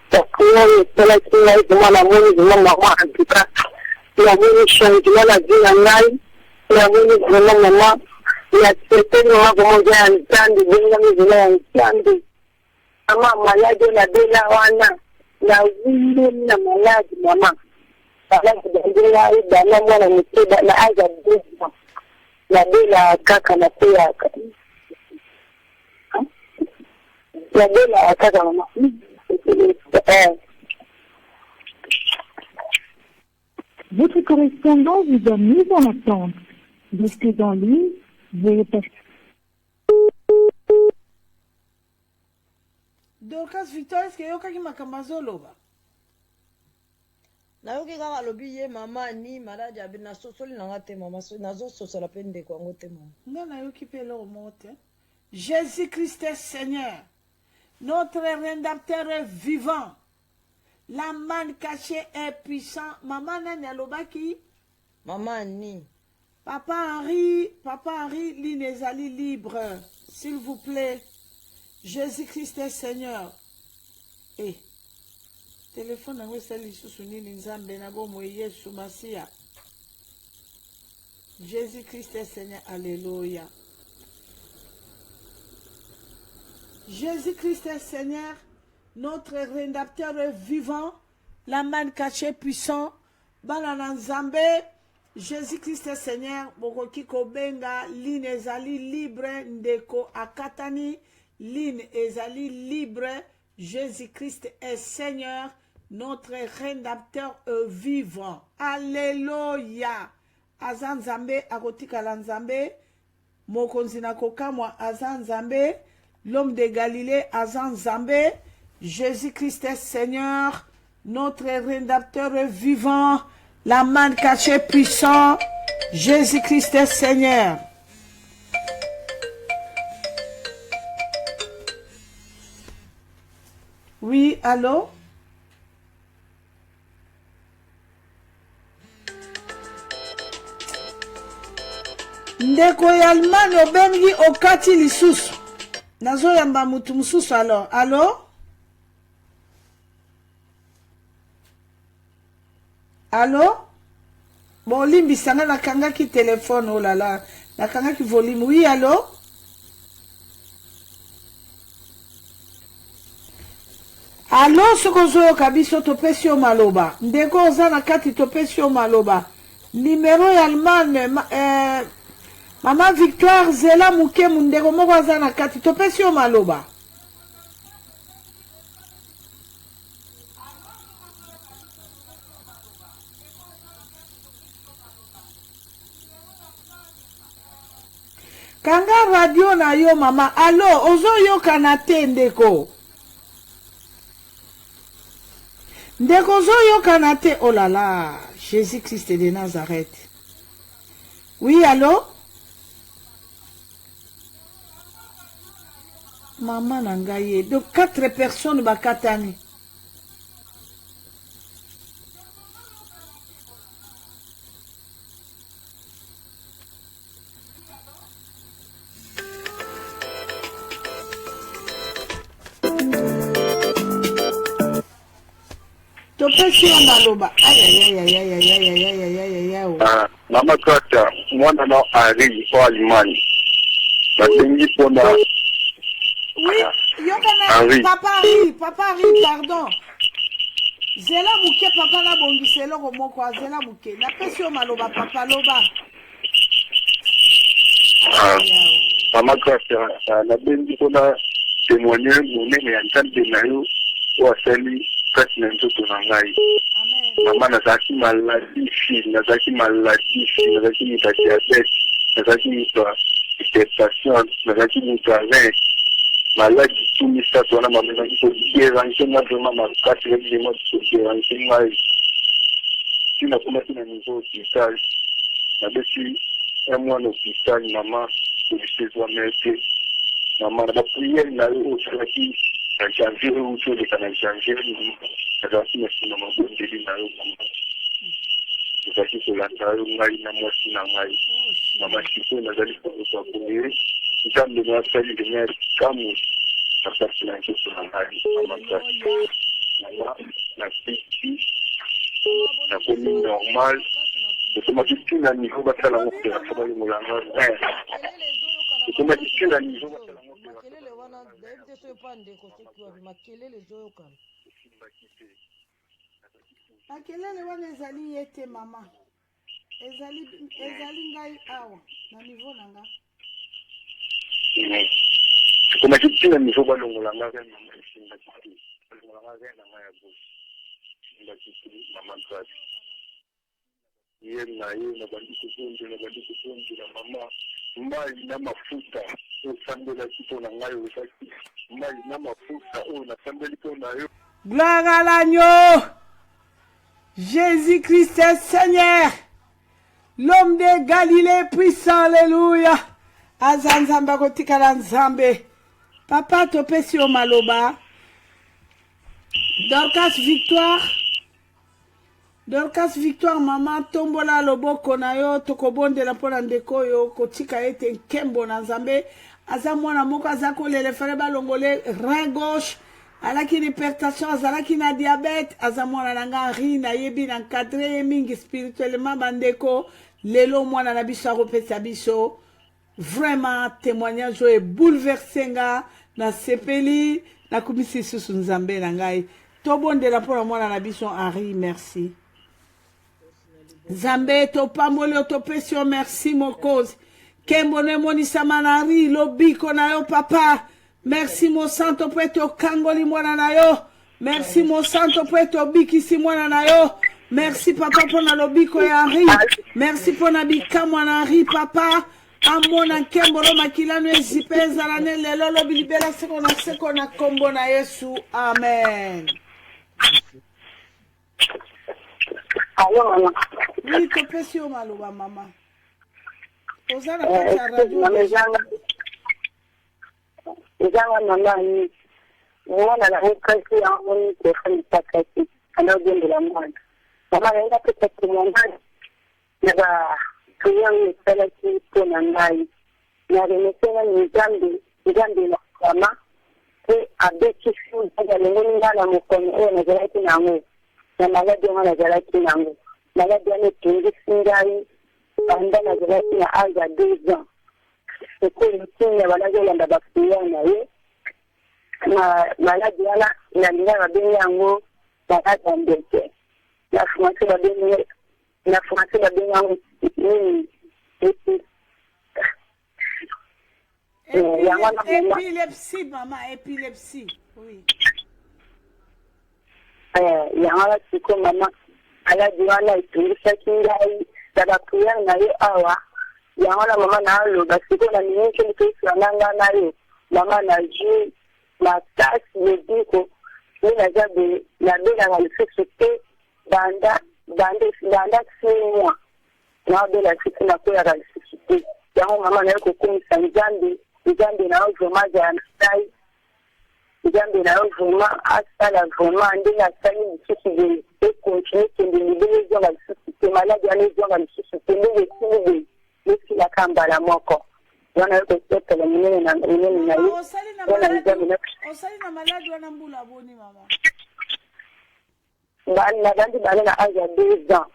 parce que la maman en tout cas, il a voulu changement la vie en elle, il a voulu vraiment maman, il a accepté maman comment j'ai entendu, il a entendu. Maman malade, la bella wana, la voulu la malade maman. Malade, na idana mwana muteba na aza buzwa na bela kaka na pia na bela kaka mama Votre correspondant vous a mis en attente. Restez en ligne, veuillez passer. Dorcas Victor, est-ce que yoka makambazo loba? nayoki kaka alobi ye mama ni maladi abi nasosoli nanga te mama nazososola mpe ndeko yango te mama nga nayoki mpe eloko moko te. Jésus Christ est Seigneur, notre rédempteur est vivant, la manne cachée est puissant. Maman nani alobaki? mama ni Papa Henri, l'inezali libre, s'il vous plaît. Jésus Christ est Seigneur. Eh, téléphone nango esali lisusu nini nzambe na bomo Yesu Masia. Jésus Christ est Seigneur. Alléluia. Jésus Christ est Seigneur, notre rédempteur est vivant, la manne cachée puissant. Banana nzambe, Jésus Christ est Seigneur, bokoki kobenga line ezali libre ndeko akatani, line ezali libre. Jésus Christ est Seigneur, notre rédempteur est vivant. Alléluia. Azan nzambe akotika la nzambe, mokonzi na kokamwa azan nzambe, l'homme de Galilée azan nzambe. Jésus Christ est Seigneur, notre rédempteur est vivant, la manne cachée puissant. Jésus Christ est Seigneur. Oui, allô? Ndeko ya Allemagne obengi okati lisusu. Nazo yamba mutu mususu alors. Allô? Allô? Bon, limbisanga nakangaki téléphone, oh là là. Nakangaki volume. Oui, allô? Allô, sokozo kabiso topesi yo maloba. Ndeko oza na kati topesi yo maloba. Numéro ya Allemagne, Mama Victoire Zela Muke mundeko moko aza na kati topesi yo maloba. Kanga radio na yo mama. Allô, ozo yo kanate ndeko. Ndeko zo yo kanate, oh là là, Jésus-Christ de Nazareth. Oui, allô? Maman nangaye. Donc 4 personnes bakatani. Mama Kata, mwana na Henri kwa Allemagne. Batengi pona. Oui, yokana Papa Henri, pardon. Zela muke papa na bongiselo komoko zela muke. Na pesi yo maloba papa loba. Mama Kata, na bengi pona témoigner monene ya ntande na yo wasali kati na nzoto na ngai. Mama nazaki maladi fille, nazaki muta diabète, nazaki muta hypertension, nazaki muta rein, maladi tout misato wana mama nazaki kodéranger nga vraiment makasi kati moi kodéranger ngai. Tina komaki na niveau hôpital, nabeti un mois na hôpital mama kolisezwa mete. Mama na bapriere na yo osalaki na janvier uto leka na janvier nazalaki na nsima mabondeli na yo mama nazalaki kolanda yo ngai na mwasi na ngai mama sikoyo nazali kokoka boye nzambe nasali lumière kamu na kati na nzoto na ngai mama kasi mama nasiki nakomi normal ekomaki ntina niveau basala ngo opération balimolanga ekomaki ntina niveau basala ngo makelele wana dayebi te so epa ndeko soki wapi makelele ezoyokana Akelele wana ezali yete mama. Ezali ngai awa na niveau nanga. Kuna kitu ni msoba longola ngaka mama isinga kitu. Longola ngaka na ngaya boss. Inga kitu mama twati. Yeye na bandiko kunde na mama. Mbali na mafuta. Usambela kitu na ngayo usaki. Mbali na mafuta na sambela kitu na yo. Gloire à l'agneau. Jésus-Christ est Seigneur. L'homme de Galilée puissant, alléluia. Azanzamba kotikala nzambe. Papa topesi o maloba. Dorcas Victoire mama tombola loboko na yo tokobondela mpona ndeko yo kotika ete nkembo na nzambe. Aza mwana moko aza kolele fere balongole rein gauche. Alaki ni hypertension, azalaki na diabète, aza mwana nanga ri na yebi na encadré mingi spirituellement bandeko. Lelo mwana na biso akopesa biso. Vraiment témoignage est bouleversé na sepeli na kumisi susu nzambe na ngai. Tobondela mpona mwana na biso Henri, merci. Nzambe topamboli topesi yo merci mokozi. Kembo ne monisa manari lobiko na yo papa. Merci mon santo poeto kangoli mwana na yo. Merci mon santo poeto bikisi mwana na yo. Merci papa pour na lobiko ya Henri. Merci pour na bika mwana Henri papa. Amona kemboro makilano ezipeza la nele lolo bilibela seko na kombo na Yesu. Amen. Ayo mama. Oui, topesi yo maloba mama. Ozana kati ya radio. Ezanga mama ni. Mwana na mkasi ya mwini kefani pakati. Ano jende la mwana. Mama naenda pita kumwambani. Naba tuyangu pala kipo na ngai. Na remesena ni jambi na kama. Ke abeki fiu jaga lengoni ngana mkono na jaraki na ngu. Na maladi na jaraki na ngu. Maladi ane tungi singai. Anda na jaraki na aza 2 ans. Sekuli kinya wanaje yanda bakteria na ye. Na maladi yana inalinga mabini yangu na hata mbeke. Na fumasi mabini yangu Épilepsie, maman, épilepsie. Oui. Yangala siko mama ala diwana iturisa kingai tabakuya na yo awa yangala mama na lo basiko na nyingi nikisi nanga na yo mama na ji na tasi yediko ni na jabe na bela na lifike banda sinya na bela siku na kwa ya lifike yango mama na yo kumisa njambi na ozoma jana sai njambi na ozoma asala vraiment ndinga sali mukiki de continue kende libele zonga lifike maladi ane zonga lifike ndenge sibe lisi la kambala moko wana yo kutepela minene na yo osali na maladi wana mbula boni mama na bandi bale na âge ya 2 ans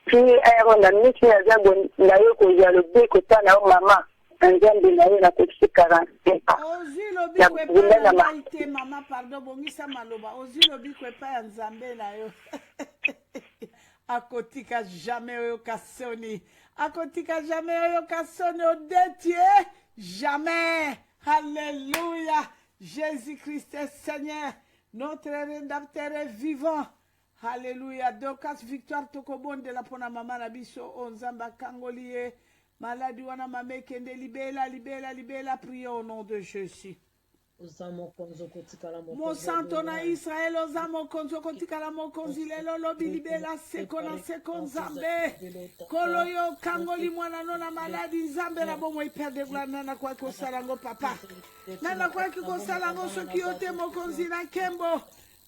puis ayo na miki ya zago na yo ko ya lobi ko tana o mama nzambe na yo na kosi 45 ozi lobi ko epa na ite mama pardon bongisa maloba ozi lobi ko epa ya nzambe na yo akotika jamais oyo kasoni akotika jamais oyo kasoni odetie jamais. Alléluia. Jésus-Christ est Seigneur, notre rédempteur est vivant. Alléluia. Dorcas Victoire tokobonde la pona mama na biso onzamba kangolie maladi wana mame kende libela priez au nom de Jésus. Mon santo na Israël ozamo konzo kotikala mokonzi lelo lobi libela seko na seko nzambe kolo yo kangoli mwana nona maladi nzambe na bomo iperde gloire nana kwa kosalango papa nana kwa kosalango soki yote mokonzi na kembo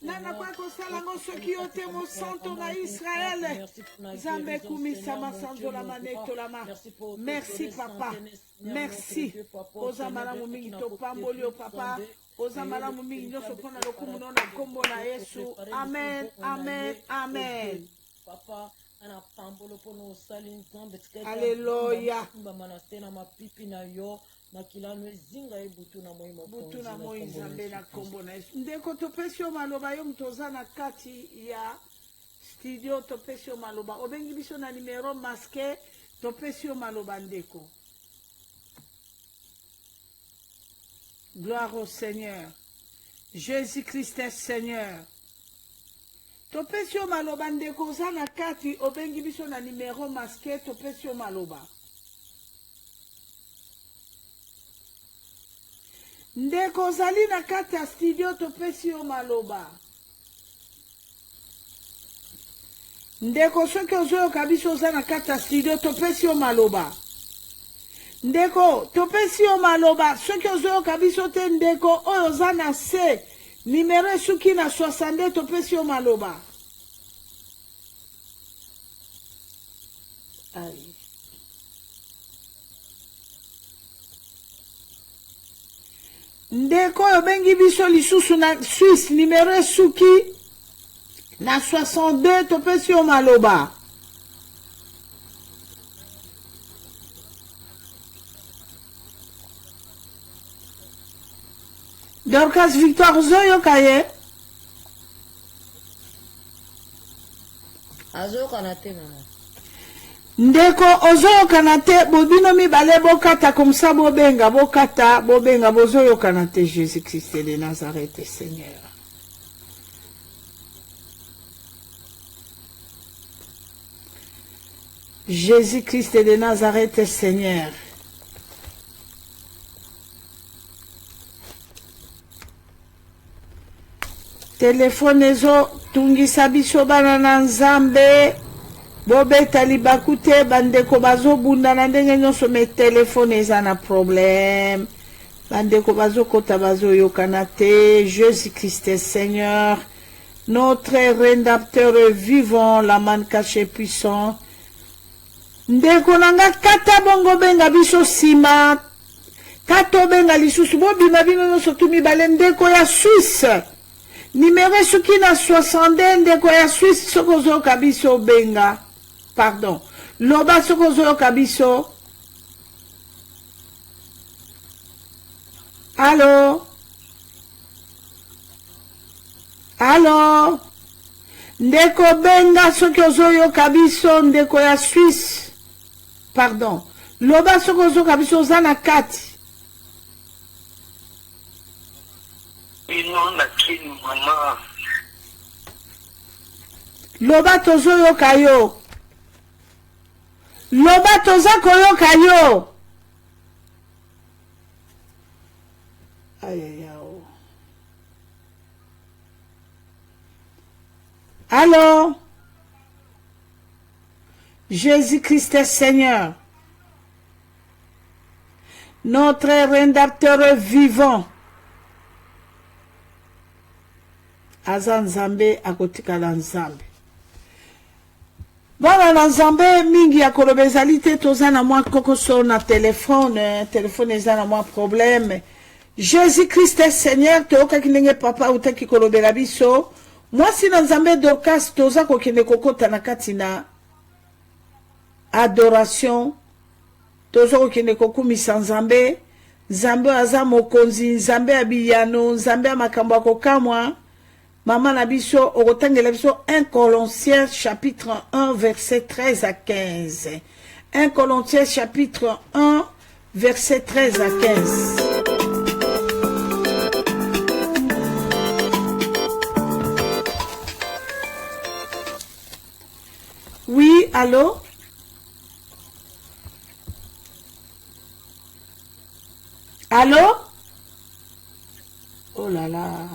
nana kwa kosalango soki yote mo santo na Israël nzambe kumisa masanzo la maneto la ma merci papa merci ozamala mumingi to pamboli o papa ozamala mumingi nyoso pona lokumu nona kombo na Yesu amen amen amen papa ana pambolo pono sali nzambe tika Alléluia manastena mapipi na yo makilano ezinga ebutu na moi nzambe na kombo na Yesu ndeko topesi yo maloba yo mtoza na kati ya studio topesi yo maloba obengi biso na numéro masqué topesi yo maloba ndeko. Gloire au Seigneur. Jésus-Christ est Seigneur. Topesi yo maloba ndeko za na kati obengi biso na numéro masqué topesi yo maloba. Ndeko zali na kati ya studio topesi yo maloba. Ndeko soki ozoyoka biso oza na kati ya studio topesi yo maloba. Ndeko topesi yo maloba soki ozoyoka biso te ndeko oyo oza na se numéro esuki na 62 topesi yo maloba. Aïe. Ndeko oyo bengi biso lisusu na Suisse numéro esuki na 62 topesi yo maloba. Dorcas Victoire ozoyoka ye? Azoyoka na te mama. Ndeko ozoyoka na te bobino mibale bokata komsa bobenga bokata bobenga bozoyoka na te. Jésus-Christ de Nazareth Seigneur. Jésus-Christ de Nazareth Seigneur. Telefone ezo tungisa biso bana na Nzambe bobeta libaku te bandeko bazobunda na ndenge nyonso me telefone eza na problème bandeko bazokota bazoyokana te. Jésus-Christ Seigneur, notre rédempteur vivant, la man caché puissant. Ndeko nanga kata bongo benga biso sima kato benga lisusu bobima bino nyonso tumibale ndeko ya Suisse numéro suki na 62 ndeko ya Suisse sokozo kabiso benga pardon loba sokozo kabiso. Allô allô ndeko benga sokozo yo kabiso ndeko ya Suisse pardon loba sokozo kabiso zana kati. Loba tozo yoka yo. Loba toza koyoka yo. Aïe aïe aïe. Allô? Jésus-Christ Seigneur, notre rédempteur vivant. Aza Nzambe akotikala Nzambe. Bana na Nzambe mingi ya kolobezali te toza na mwa kokoso na telefone eza na mwa problème. Jésus-Christ Seigneur toyoka kindenge papa utaki kolobela biso. Mwasi na Nzambe Dorcas toza kokende kokota na kati na adoration. Toza kokende kokumisa Nzambe. Nzambe aza mokonzi, Nzambe abiyano, Nzambe amakambo akokamwa. Maman Nabiso, au retangela biso 1 Corinthiens chapitre 1 verset 13 à 15. 1 Corinthiens chapitre 1 verset 13 à 15. Oui, allô? Allô? Oh là là.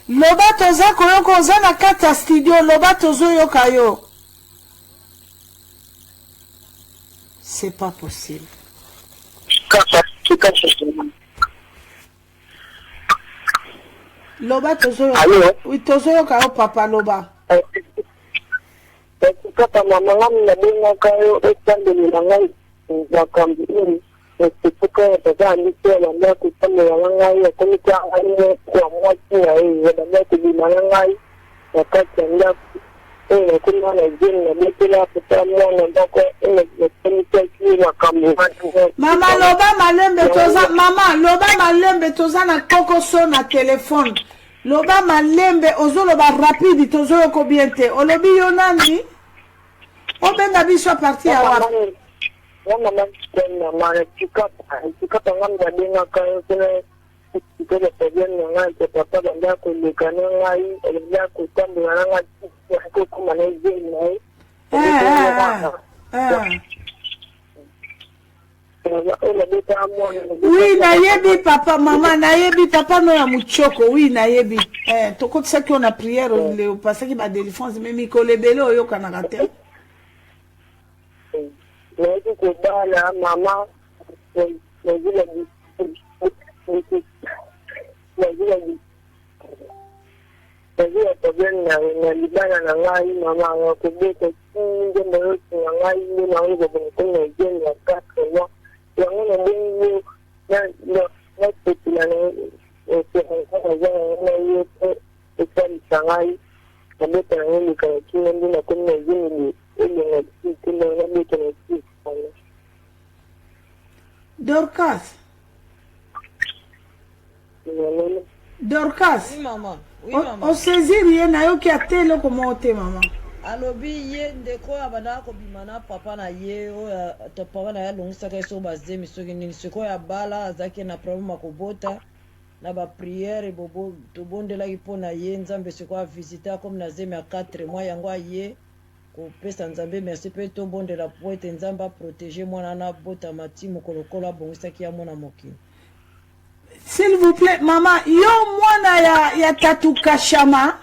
Loba toza koyoko oza na kati ya studio loba tozo yoka yo. C'est pas possible. Loba tozo yoka. Oui, tozo yoka yo papa loba. Papa mama ngam na binga kayo ekande milangai zakambi. Sepuka toza andike wanda kutame wangai ya komita ayo kwa mwaki ya hii wanda kubimangai wakati anda kuna na jini na mikila kutamwa na ndako komita kiwa kambi. Mama loba malembe toza mama loba malembe toza na kokoso na telefone. Loba malembe ozo loba rapide tozo yoko bien te. Olobi yonani. Obenga biso parti ya wapi. Maman, tu quand on a bien que le problème n'a pas papa dans le canal, il y a que quand on a comme oui, nayebi papa, maman, nayebi papa no ya muchoko, oui, nayebi. Toko tsa ki on a prière, le passé qui ma délivrance, mais Mikole Belo yo kanagate. Maman, problème na libana na ngai mama ko beta nje mo na ngai ni na ngo ko na jeni ya kakwa ya ngo ndio na petila na na yeto ekali sangai na beta ngi ka kile ndi na ko na jeni ni na kile na beta na kile Dorcas. Dorcas. Oui, maman. Oui, maman. On saisit rien na yo ki atelo comment te maman. Alobi ye ndeko abana ko bimana papa na ye o to papa na ya longisa ka so bazemi soki nini siko ya bala azaki na problème akobota na ba prière bobo to bondela ipo na ye nzambe siko a visiter comme na zemi ya 4 mois yango ye ko pesa nzambe merci pe to bondela po ete nzamba protéger mwana na bota matimo kolokola bongisa ki ya mona mokili. S'il vous plaît, maman, yo mwana ya Tatu Kashama.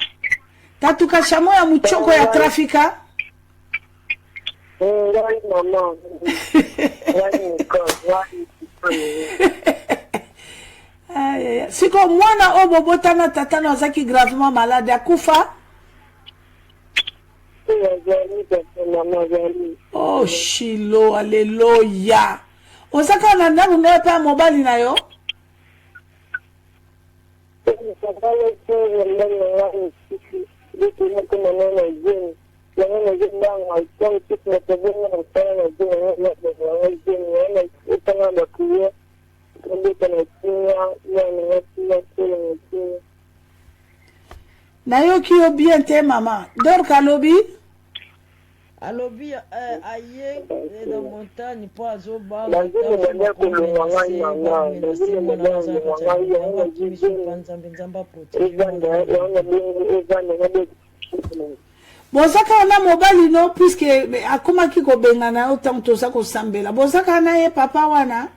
Tatu Kashama ya muchoko ya trafika. Oui, maman. Siko mwana obobota na tata na zaki gravement malade akufa. Oh Shilo, alléluia. Osaka na ndamu no pa mobile na yo. Nayoki yo bien te maman. Dor kalobi? Alobi aye dans montagne po azoba Bozaka na mobali no puisque akoma kiko bengana autant to sa ko sambela. Bozaka na ye papa wana?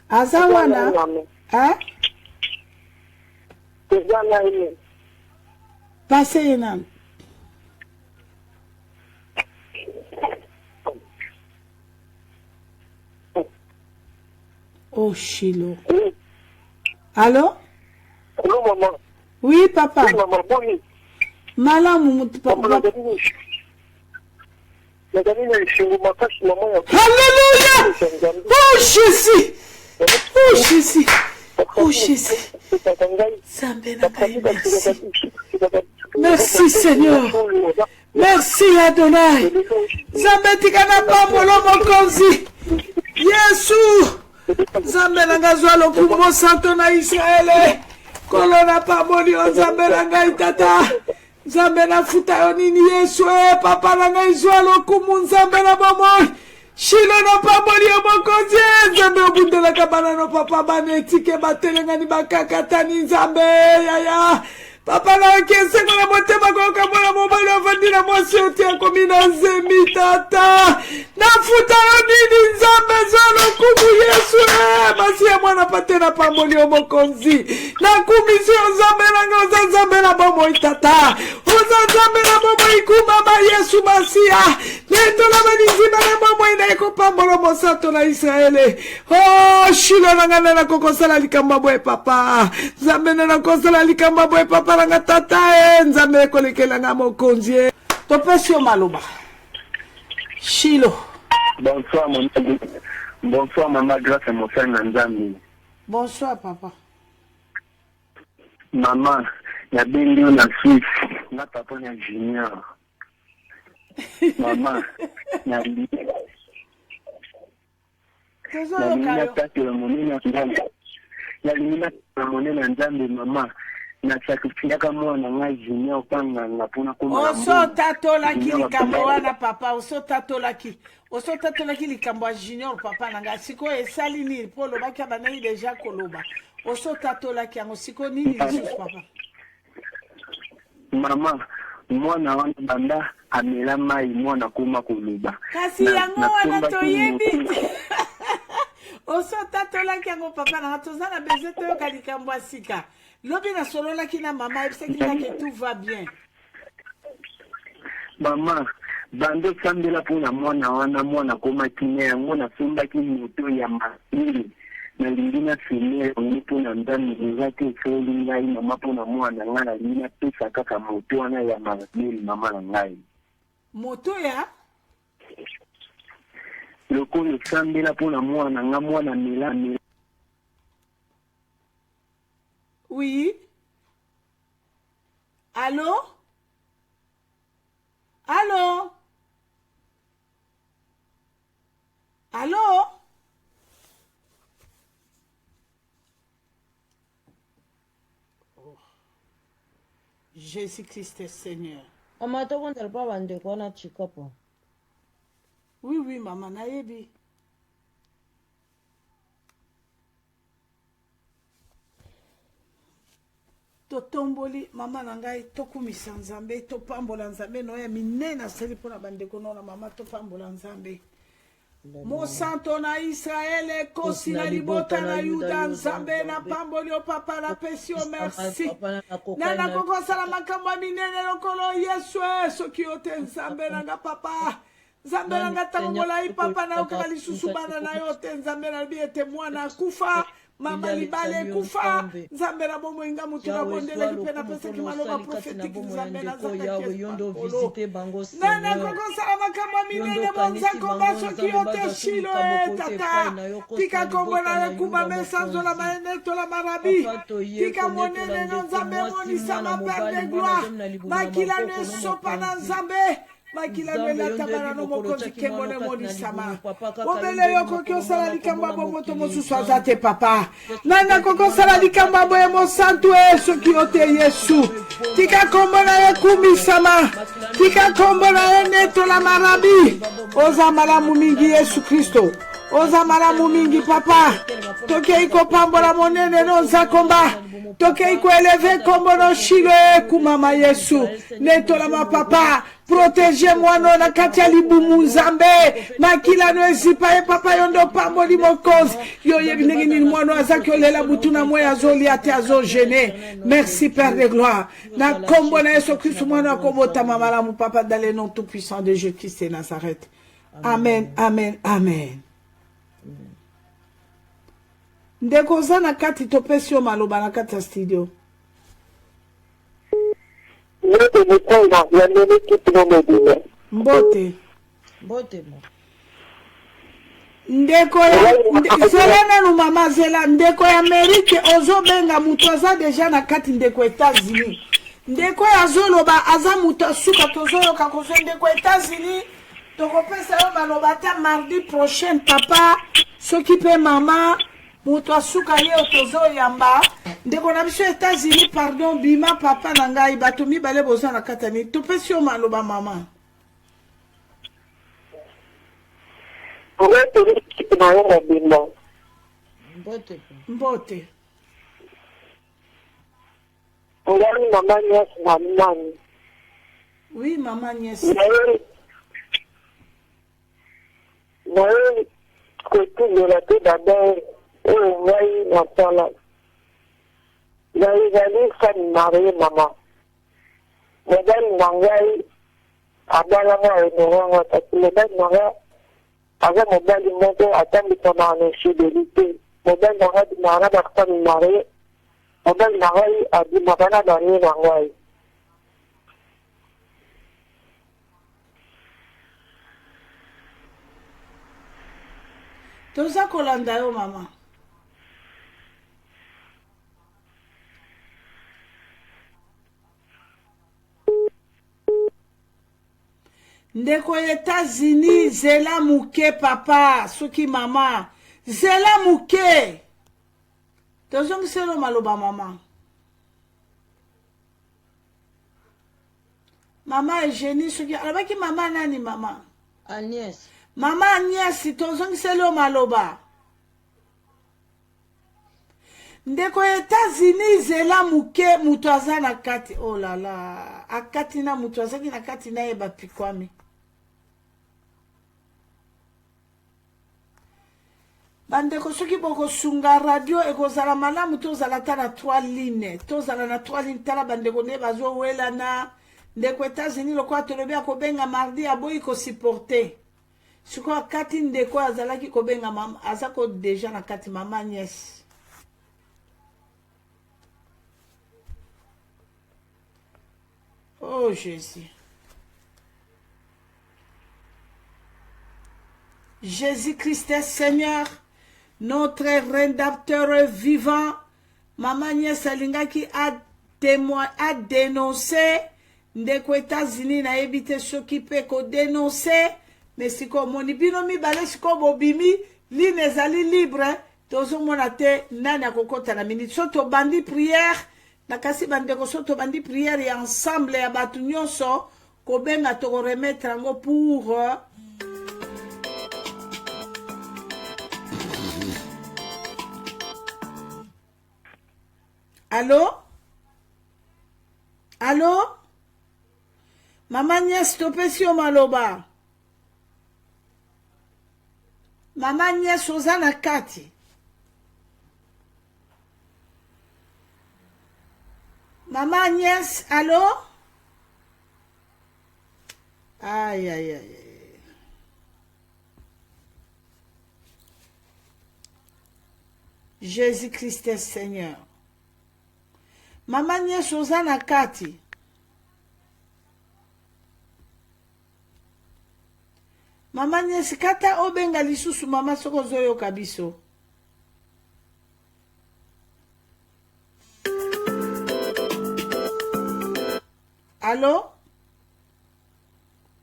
Aza wana? Hein? Passez nan. Oh Shilo. Allô? Allô maman. Oui papa. Oui maman, bonjour. Malamu papa. Alléluia! Oh Jésus! Oh Jésus! Oh Jésus! Merci Seigneur. Merci Adonai. Zambe tikana pambolo mokonzi. Yesu. Zambe nanga zwalo kumbo santo na Israele. Kolona pamboli o zambe nanga itata. Zambe na futa yo nini Yesu papa nanga zwalo kumu nzambe na bomo. Shilo no pamboli o mokonzi. Zambe obundela kabana no papa bane tike batelenga ni bakakata ni nzambe yaya. Papa na kese kwa motema kwa kamona mobile ofandina mwasi oti ya komina zemi tata. Nafuta nini nzambe zalo kumu Yesu masi ya mwana patena pamboli o mokonzi. Na kumisi o nzambe na nzambe na bomo itata. O nzambe na bomo ikumama Yesu masia. Nendo la manizima na bomo inaiko pambolo mosato na Israele. Oh shilo na ngana na kokosala likamba boe papa. Nzambe na kokosala likamba boe papa. Tata nzambe kolekela nga mokonzi topesio maloba Shilo. Bonsoir maman. Bonsoir maman, grâce à mon frère Nzambe. Bonsoir papa. Maman, ya bendi na Suisse, na papa na Junior. Maman, na nalingi natatela monene na nzambe mama nasakrifiyaka mwana ngai junior panganga mpona osotatolaki likambo wana papa osotatolaki likambo ya junior papa na ngai sikoyo esali nini mpo olobaki abanai deja koloba osotatolaki yango sikoyo nini lisusu papa mama mwana wana banda amela mai mwana koma koloba kasi yango wana toyebi osotatolaki yango papa na toza na besoin toyoka likambo ya sika lobi na sololaki na mama ebisaki nake tout va bien mama bando sambela mpona mwana wana mwana komaki na yango nasombaki moto ya masili nalingi nasene yango mpona ndambi eza te esoli ngai mama mpona mwana ngai nalingi napesa kaka moto wana ya masili mama na ngai moto ya lokola esambela mpona mwana nga mwana mela oui allô allô allô oh. Jésus-Christ est Seigneur. Mama tokondela pa bandeko wana chikapo. Oui mama nayebi. Totomboli mama na ngai tokumisa nzambe topambola nzambe no ya minene asali mpona bandeko no na mama topambola nzambe mosanto na Israele ekosi na libota na Yuda nzambe na pamboli o papa na pesi o merci na nakokosala makambo ya minene lokolo Yesu soki yo te nzambe nanga papa nzambe nanga ntango molai papa naokaka lisusu bana na yo te nzambe nalobi ete mwana akufa mama libale kufa nzambe na bomo inga mutu na bondela kipe na pesaki maloba prophétique nzambe na nana kokosala makambo minene bonzako basoki yo te shilo tata tika kombo na lekuba mesanzola maenetola marabi tika monene na nzambe monisama père de gloire makila no esopa na nzambe makila nwela tabana no mokonzi kembone monisama obele yokoki osala likambo ya bomoto mosusu aza te papa nanga kokosala likambo ya boye mosantu soki yo te Yesu tika kombo na ye kumisama tika kombo na ye netola marabi oza malamu mingi Yesu Kristo oza malamu mingi papa tokei kopambola monene no nzakomba tokei koeleve kombo no shilo kumama Yesu netola ma papa protéger mwana na kati ya libumu nzambe makila no ezipa ye papa yondo pamboli mokozi yo yebi ndenge nini mwana azaki olela butu na moya azolia te azogene merci Père de gloire na kombo na Yesu Kristo mwana akobotama malamu papa dans le nom tout puissant de Jésus-Christ de Nazareth amen amen amen ndeko za na kati topesi yo maloba na kati ya studio mbote ndeko ya zela nanu mama zela ndeko ya Amerike ozobenga mutu aza deja na kati ndeko États-Unis ndeko ya zoloba aza mutu asuka tozoyoka kozwa ndeko États-Unis tokopesa yo maloba ta mardi prochain papa soki pe mama mutu asuka ye otozoyamba ndeko na biso États-Unis pardon bima papa na ngai bato mibale boza na katani topesi yo maloba mama mbote oui mama nièce ngai natala naizali fani marie mama mobali na ngai abalanga enoranga kasi mobali na ngai aza mobali moko atambisana na infidélité mobali na ngai adimaka na bafani marie mobali na ngai adimaka na banie na ngai toza kolanda yo mama ndeko États-Unis zela muke papa soki mama Zela muke. Tozongi selo maloba mama. Mama Eugénie soki alobaki mama nani mama? Agnès. Mama Agnès tozongi selo maloba. Ndeko États-Unis zela muke mutu aza na kati. Oh la la. Akati na mutu azaki na kati na yeba pikwami. Bandeko soki boko sunga radio ekozala malamu tozala ta na 3 lignes. Tozala na 3 lignes tala bandeko ne bazo wela na ndeko États-Unis lokwa tolobi akobenga mardi aboyi ko supporter. Siko akati ndeko azalaki kobenga mama azako déjà na kati mama Agnès. Oh Jésus. Jésus-Christ est Seigneur, notre rédempteur vivant. Maman Agnès Alingaki a dénoncé ndeko États-Unis na ebite s'occuper ko dénoncer mais siko moni bino mi bale siko bobimi li nezali libre tozo mona te nani akokota na minute soto bandi prière nakasi bandeko soto bandi prière et ensemble ya batu nyonso ko benga to remettre ngo pour Allô? Allô? Maman Agnès topesi o maloba. Maman Agnès oza na kati. Maman Agnès, allô? Aïe, aïe, aïe. Jésus-Christ est Seigneur. Maman Agnès oza na kati. Maman Agnès kata obenga lisusu mama soko zoyoka biso. Allô?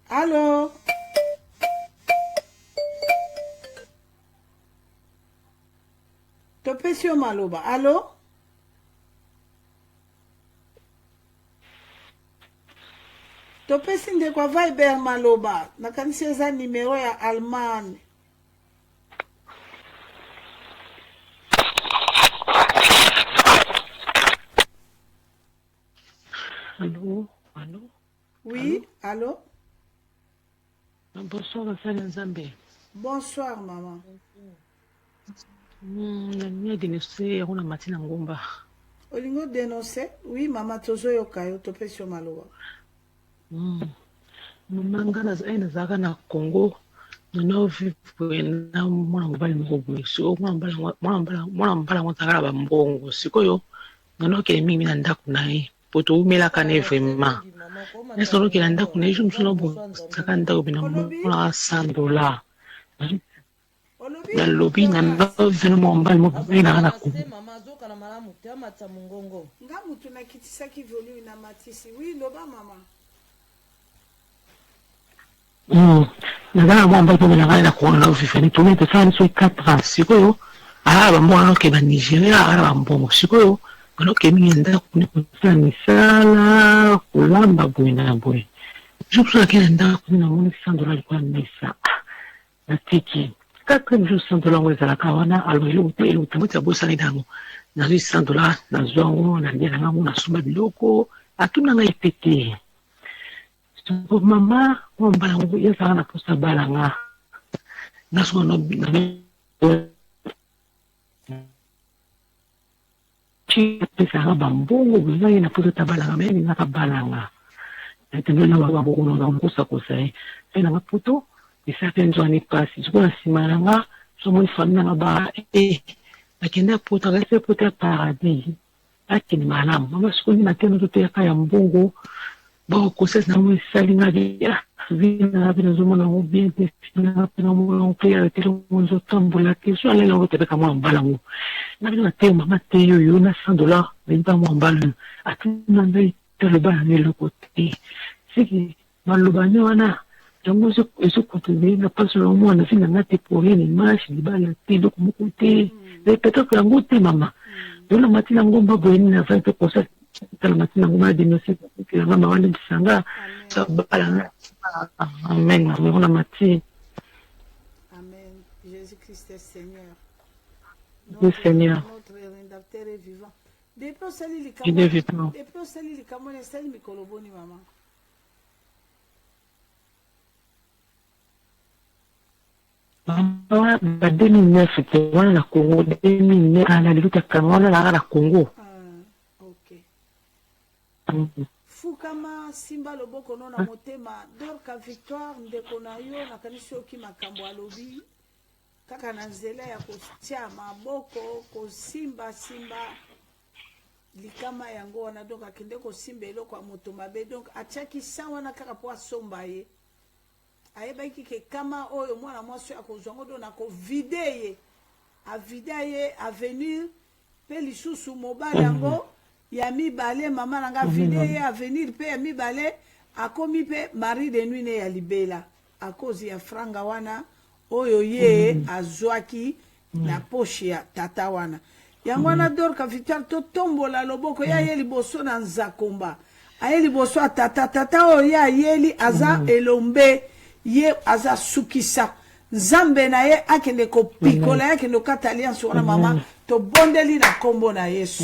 Allô? Topesi o maloba. Allô? Topesi ndeko Viber maloba. Nakanisi eza numero ya Allemagne. Allô? Allô? Oui, allô? Bonsoir, Basali Nzambe. Bonsoir, maman. Nani dénoncé on a matina ngomba. Olingo dénoncé? Oui, maman tozo yokayo topesi o maloba. Manga na zaka na Congo. No vivre na mwana mbali mbogo. So mwana mbala ngotaka ba mbongo. Sikoyo nano ke mimi na ndaku nae. Poto umela kane vraiment. Nesoro ke na ndaku nae jumso no bo saka ndaku bina mwana $100. Na lobi na venu mbali mo bina na ku. Mama zoka na malamu te amata mungongo. Ngamu tunakitisa ki volume na matisi. Oui, loba maman. Nagana mwamba ipo menangani na kuona na ufifani tumete sana so 4 ans sikoyo ba mwana ke ba Nigeria ba mbongo sikoyo ngano ke mienda kunikufanya misala kulamba bwina bwe jupsa ke nda kuna muni $100 kwa misa natiki 4 jours $100 ngweza la kawana alwelo telo tamuta bosa nidango na $100 na zongo na ndela ngamu na sumba biloko atuna ngai pete. So mama mbala ngo yesa na posa balanga naso no chi pesa bambongo buzai na posa balanga mimi na balanga etendela wa bongo na mkosa kosai ena maputo isapenzo ni pasi zikona simalanga so mo famina na ba akenda puta gase puta paradis akini malamu mama sikoni na tena tote ya mbongo bon conseil na mo salinga dia vina vina zo mona mo bien destina na mo prière telo mo zo tambola ke so ala ngo tebe ka mo mbala mo na vina te mama te yo na $100 vimba mo mbala atuna ngai telo ba ne lo kote siki maluba ni wana yango ezokontinue na mpasi na mwana fi na nga te pour rien emache libala te eloko moko te peut-être yango te mama yona mati na ngo mbaboyeni na vai mpe kosa tala mati na ngo mala dénonce yanga mawalebisanga balanga amen yona mati. Amen. Jésus-Christ est Seigneur. Le Seigneur. Notre rédempteur est vivant. Depuis on sali les Il est vivant. Depuis on sali les camons, on sali mikoloboni maman. Ba 2009 te wana na Congo 2009 ala liluta kamwana na Congo. Ok. Fukama simba loboko no na motema Dorka Victoire ndeko na yo na kanisi oki makambo alobi kaka na nzela ya kotia maboko kosimba likama yango wana donc akende kosimba eloko ya moto mabe donc atiaki sa wana kaka po asomba ye ayebaki ke kama oyo mwana mwasi akozwa ngo do na kovide ye avide ye avenir pe lisusu mobali yango ya mibale mama nanga vide ye avenir pe ya mibale akomi pe mari de nuit ne ya libela akozi ya franga wana oyo ye azwaki na poche ya tata wana yango wana Dorka Victoire to tombola loboko ya ye liboso na nzakomba aye liboso ya tata oyo ya yeli aza elombe ye aza sukisa nzambe na ye akende kopikola akende kata alliance wana mama to bondeli na kombo na Yesu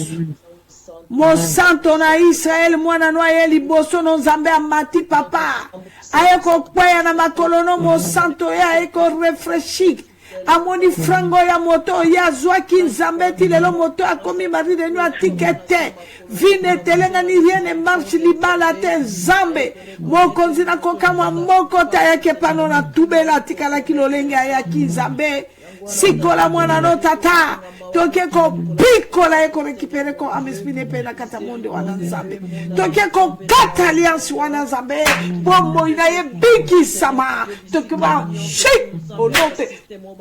Mosanto na Israel mwana no aye liboso no nzambe amati papa aye kokweya na makolono mosanto ya aye ko refreshik amoni frango ya moto ya zwaki nzambe ti lelo moto akomi mari de nuit tikete vine telenga ni rien ne marche libala te nzambe mokonzi na kokamwa moko ta yake pano na tubela tikala kilolenge ayaki nzambe sikola mwana no tata toke ko pikola eko rekipere ko amespine pe na kata monde wana nzambe toke ko kata alliance wana nzambe bombo ina ye biki sama toke ba shik onote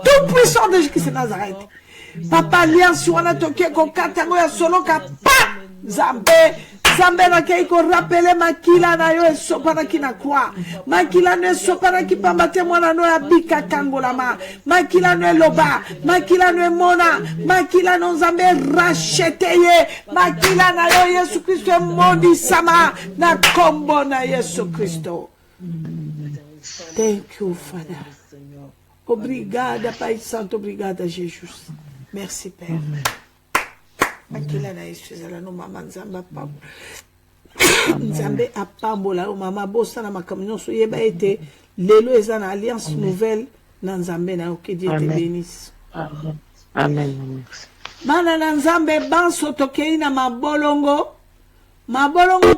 tout puissant de Jésus Nazareth papa alliance wana toke ko kata ngo ya solo ka pa nzambe Zambe na kei ko rappele makila na yo esopana ki na kwa. Makila no esopana ki pambate mwana no ya bika kangola ma. Makila no eloba. Makila no emona. Makila no nzambe rachete ye. Makila na yo Yesu Kristo mondi sama. Na kombo na Yesu Kristo. Thank you, Father. Obrigada, Pai Santo. Obrigada, Jesus. Merci, Père. Akila na Yesu ezala no mama nzambe apambo nzambe apambola o mama bosa na makambo nyonso yeba ete lelo eza na alliance nouvelle na nzambe na que Dieu te bénisse. Amen. Bana na nzambe banso tokei na mabolongo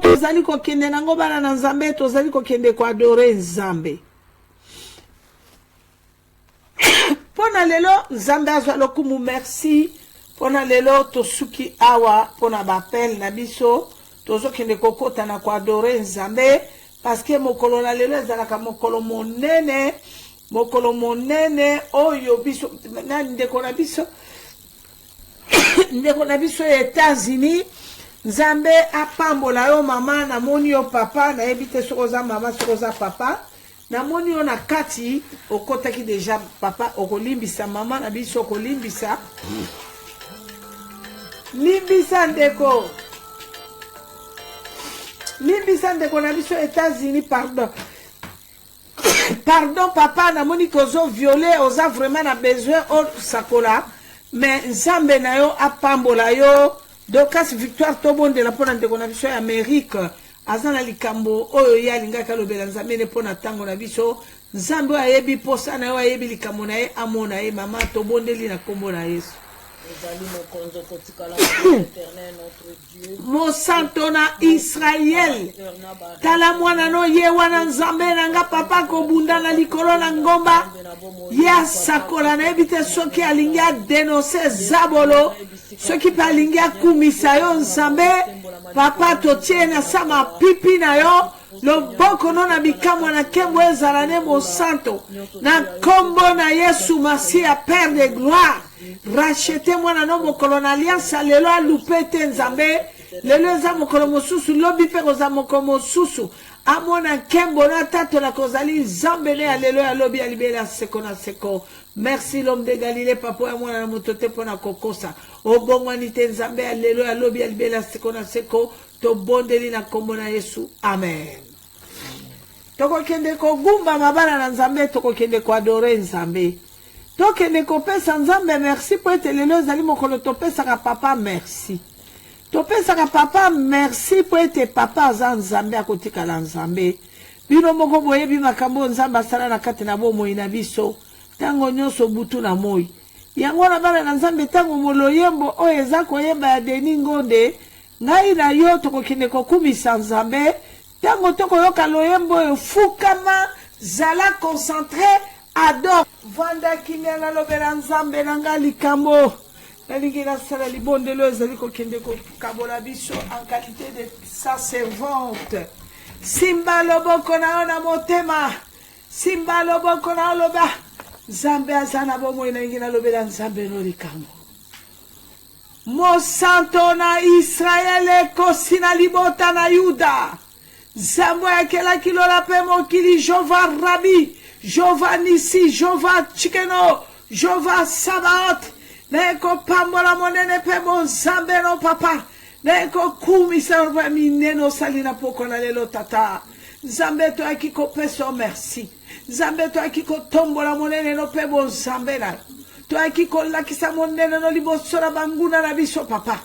tozali kokende nango bana na nzambe tozali kokende ko adorer nzambe pona lelo nzambe azwa lokumu merci. Pona lelo tosuki awa pona bapel na biso tozo kende kokota na kwa adore nzambe parce que mokolo na lelo ezalaka mokolo monene oyo biso na ndeko na biso États-Unis nzambe apambola yo mama na moni yo papa na ebite sokoza mama sokoza papa na moni yo na kati okotaki déjà papa okolimbisa mama na biso okolimbisa Limbisa ndeko na biso États-Unis pardon papa na moni kozo violé oza vraiment na besoin o sakola mais nzambe na yo apambola yo Dorcas Victoire tobonde la pona ndeko na biso ya Amérique azana likambo oyo ya lingaka lobela nzambe ne pona tango na biso nzambe ayebi posa na yo ayebi likambo na ye amona ye mama tobondeli na kombo na Yesu. Mosanto na Israel tala mwana no ye wana nzambe nanga papa kobunda na likolo na ngomba ya sakola na ebite soki alingi denoncer zabolo soki pa alingi akumisa yo nzambe papa totie na sama pipi na yo loboko no na bikamwa na kembo ezala ne mosanto na kombo na Yesu Masia Père de gloire rachete mwana no mokolo na alliance lelo alupete nzambe lelo eza mokolo mosusu lobi pe koza mokolo mosusu amona kembo na tato na kozali zambene alléluia lobi alibela seko na seko. Merci l'homme de Galilée papa ya mwana na motote pona kokosa obongwani te nzambe alléluia lobi alibela seko na seko to bondeli na kombo na Yesu amen. Toko kende ko gumba mabana na nzambe toko kende ko adore nzambe toko kende ko pesa nzambe merci po ete lelo ezali mokolo to pesa ka papa merci to pesa ka papa merci po ete papa aza nzambe akotikala nzambe bino moko boyebi makambo nzambe asala na kati na bomoi na biso tango nyonso butu na moi yango na bana na nzambe tango moloyembo oyo eza koyemba ya Denis Ngonde ngai na yo tokokende kokumisa nzambe tango tokoyoka loyembo oyo fukama zala concentré adore vanda kimia na lobela nzambe na nga likambo nalingi nasala libondelo ezali kokende kokabola biso en qualité de sa servante simba loboko na yo na motema simba loboko na yo loba nzambe aza na bomoi nalingi nalobela nzambe no likambo mosanto na Israele ekosi na libota na Yuda nzambe akelaki lola mpe mokili Jehova Rabi Jehova Nisi Jehova Chikeno Jehova Sabaoth na ekopambola monene mpe bonzambe no papa na ekokumisa mpe minene osali na poko na lelo tata nzambe toyaki kopesa merci nzambe toyaki kotombola monene no mpe bonzambe na toyaki kolakisa monene no liboso na banguna na biso papa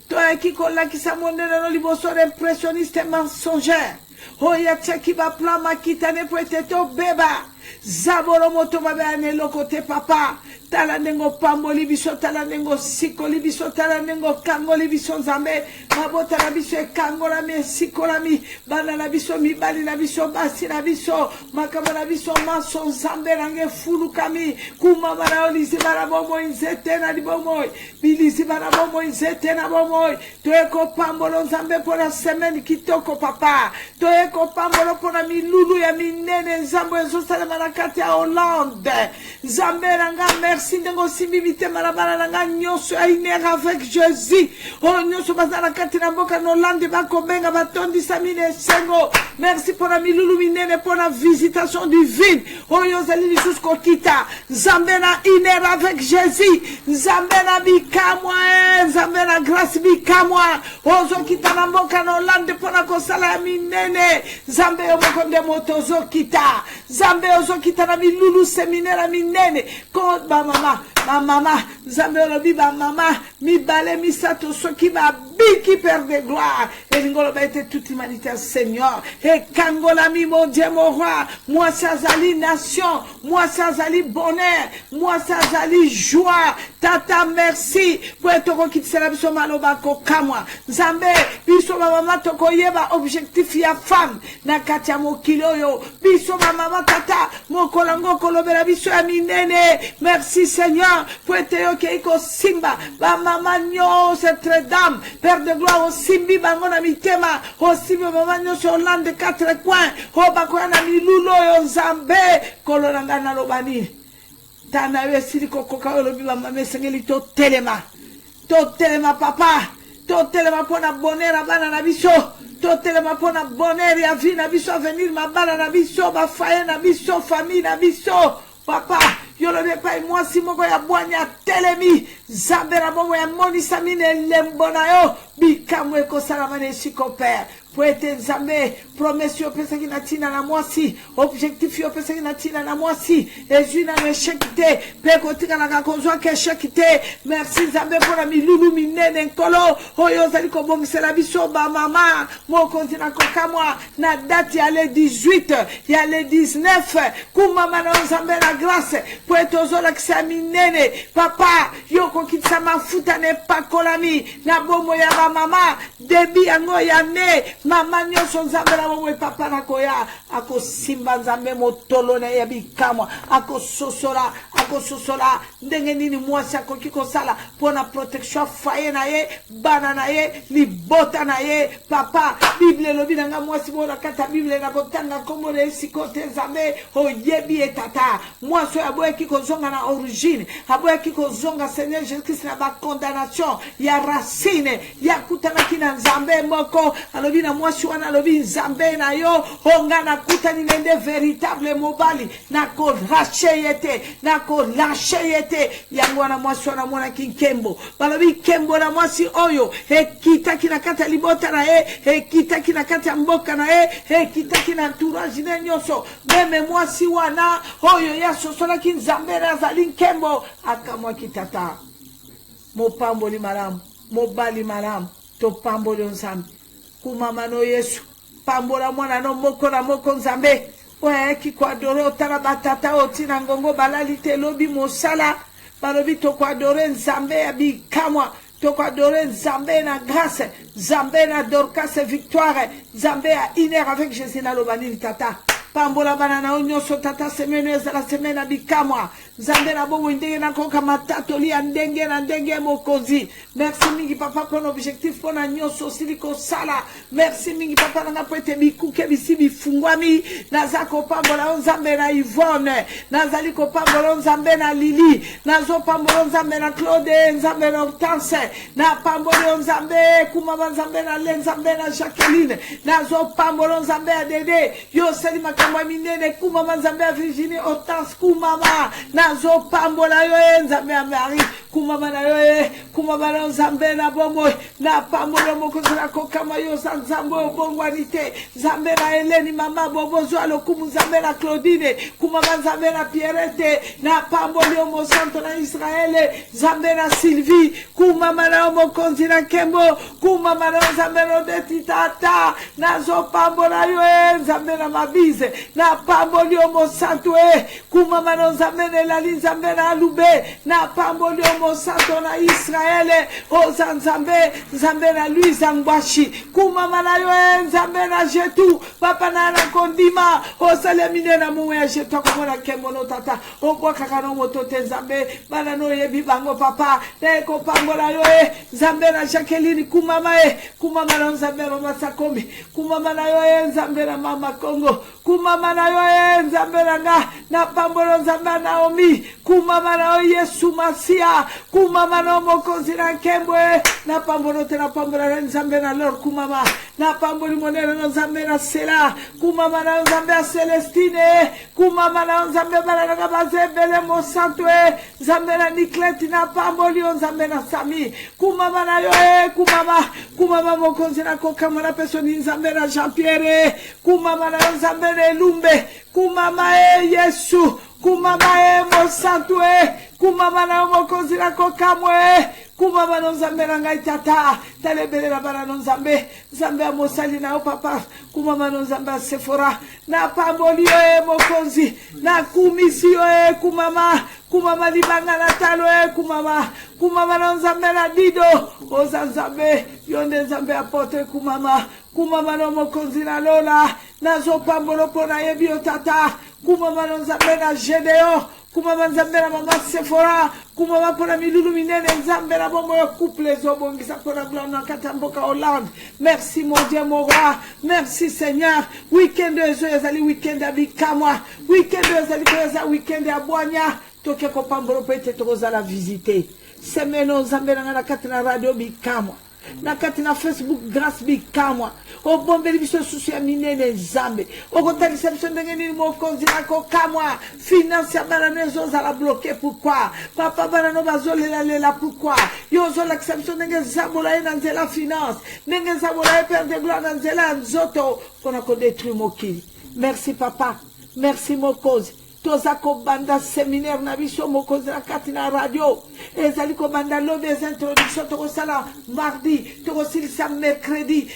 toyaki kolakisa monene no liboso na impressionniste mensongère oya tsaki ba plan makitane po ete tobeba zabolo moto babe anelo kote papa tala nengo pamboli biso tala nengo sikoli biso tala nengo kangoli biso nzambe mabota na biso ekangola mi sikola mi bana na biso mibali na biso basi na biso makambo na biso maso nzambe nange fulukami kumama na oliziba na bomoi nzete na libomoi biliziba na bomoi nzete na bomoi toyeko pambolo nzambe pona semaine kitoko papa toyeko pambolo pona milulu ya minene nzambe ezosalema na kati ya Hollande nzambe nanga merci ndengo simbi mitema na bana nanga nyonso ainer avec Jésus o nyonso bazala kati na mboka na Hollande bakobenga batondisa mine sengo merci pour la milulu minene pour la visitation divine o yozali lisusu kokita nzambe na iner avec Jésus nzambe na bikamwa nzambe na grâce bikamwa ozokita na mboka na Hollande pona kosala ya minene nzambe yo moko nde moto ozokita nzambe ozokita na milulu seminaire minene ko ba mama nzambe olobi ba mama mibale misato soki ba biki père de gloire elingolo ba ete toute humanité Seigneur et kangola mi mon Dieu mon roi moi ça zali nation moi ça zali bonheur moi ça zali joie tata merci pour être kitisa biso maloba ko kamwa nzambe biso ba mama tokoyeba objectif ya femme na kati ya mokili oyo biso ba mama tata mokolango kolobela biso ya minene merci Seigneur pour être yokeiko simba ba mama nyo cette dame père de gloire au simbi bango na mitema au simbi mama nyo sur Hollande 4 coins au bakoya na milulo yo nzambe kolonanga na lobani tana yo esili kokoka yo lobi ba mama sengeli to telema papa to telema pona bonheur bana na biso to telema pona bonheur ya vie na biso avenir mabala na biso ba faye na biso famille na biso papa yo le pas moi si moko ya bwanya telemi zambera bongo ya monisa mine lembona yo bikamwe ko salamane siko père pour être nzambe promesse yo pesa ki na tina na mwasi objectif yo pesa ki na tina na mwasi ezu na meshekite pe kotika na kakozwa ke shekite merci nzambe pour la milulu minene nkolo oyo zali ko bongisela biso ba mama mo kontina ko kamwa na date ya le 18 ya le 19 kumama na nzambe la grâce pour être ozola kisa minene papa yo ko kitsa mafuta ne pakolami na bomo ya ba mama debi yango ya ne mama nyonso nzambe na bomo papa na koya ako simba nzambe motolo na ya bikamwa ako sosola akososola ndenge nini mwasi akoki kosala pona protection foyer na ye bana na ye libota na ye papa bible lobi nanga mwasi bona kata bible na kotanga kombo na sikote nzambe oyebi etata mwasi aboyaki kozonga na origine aboyaki kozonga Seigneur Jésus Christ na ba condamnation ya racine ya kutanaki na nzambe moko alobi na mwasi wana alobi nzambe na yo onga na kutani nende véritable mobali na ko rache yete na ko lâche yete yango na mwasi wana mwana kinkembo balobi kembo na mwasi oyo ekitaki na kata libota na ye ekitaki na kata mboka na ye ekitaki na entourage na nyonso meme mwasi wana oyo ya sosolaki nzambe na azali nkembo akamwaki tata mopamboli malamu mobali malamu topamboli nzambe kumamano Yesu pambola mwana no moko na moko nzambe oyaki koadore otala batata otina ngongo balali te lobi mosala balobi tokoadore nzambe ya bikamwa tokoadore nzambe na grâce nzambe na Dorcas victoire nzambe ya iner avec Jésus na lobanini tata pambola bana na onyoso tata semene ezala semene na bikamwa nzambe na bobo ndenge na koka matatoli ya ndenge na ndenge mokonzi merci mingi papa pour objectif pour na nyoso siliko sala merci mingi papa nanga poete bikuke bisi bifungwami nazako pambola nzambe na Yvonne nazali ko pambola nzambe na Lili nazo pambola nzambe na Claude nzambe na Hortense na pambola nzambe kuma nzambe na Nzambe na Jacqueline nazo pambola nzambe ya Dede yo selima kama minene kuma nzambe ya Virginie Hortense kumama nazo pambola yo nzambe ya Marie kumama na yo kumama na nzambe na bomo na pambola moko na kokama yo nzambe obongwanite nzambe na Helene mama bobozo alokumu nzambe na Claudine kumama nzambe na Pierrette na pambola yo mosanto na Israele nzambe na Sylvie kumama na mokonzi na Kembo kumama na nzambe na Detitata nazo pambola yo nzambe na Mabize na pamboli omo santo kumama na nzambe na Lali nzambe na Alube na pamboli omo santo na Israele oza nzambe nzambe na Louise Ngwashi kumama na yo nzambe na Jetu papa na kondima osalemine na muwe ya Jetu akomona Kembo tata okwa kakano motote nzambe bana no yebi bango papa neko pambola yo nzambe na Jacqueline kumama kumama na nzambe mama Sakomi kumama na yo nzambe na mama Kongo kumama na yo nzambe na pambolo nzambe na Naomi kumama na Yesu Masia kumama na mokonzi na Kembwe na pambolo te na pambola na nzambe na Lord kumama na pamboli monene na nzambe na Sela kumama na nzambe na Celestine kumama na nzambe bala na bazebele mo santo nzambe na Nikleti na pamboli nzambe na Sami kumama na yo kumama mokonzi na kokama na pesoni nzambe na Jean Pierre kumama na nzambe na Lumbe kumama Yesu kumama mo santo kumama na mokonzi na kokamwe kumama na nzambe na ngai tata talebele na bana na nzambe ya mosali na papa kumama na nzambe Sephora na pamboli mokonzi na kumisio kumama libanga na talo kumama na nzambe na Dido oza nzambe yonde nzambe apote kumama na mokonzi na Lola nazo pambolo pona yebi tata kumama na nzambe na Gedeo kumama nzambe na mama Sephora kumama pona milulu minene nzambe na bombo ya couple zobongisa pona glana katamboka Hollande merci mon Dieu mon roi merci Seigneur weekend ezali weekend abikamwa weekend ezali koza weekend ya bwanya toke ko pambolo pete toza la visiter semeno nzambe na kati na radio bikamwa na kati na Facebook grâce bikamwa obombeli biso susu ya minene nzambe okotalisa biso ndenge nini mokonzi na kokamwa finance ya bana nezo zala bloqué pourquoi papa bana no bazolela pourquoi yo zolakisa biso ndenge nzambola ye na nzela finance ndenge nzambola ye père de gloire na nzela nzoto pona kodétruire mokili merci papa merci mokonzi toza kobanda séminaire na biso mokonzi na kati na radio ezali kobanda lobi les introductions tokosala mardi tokosilisa mercredi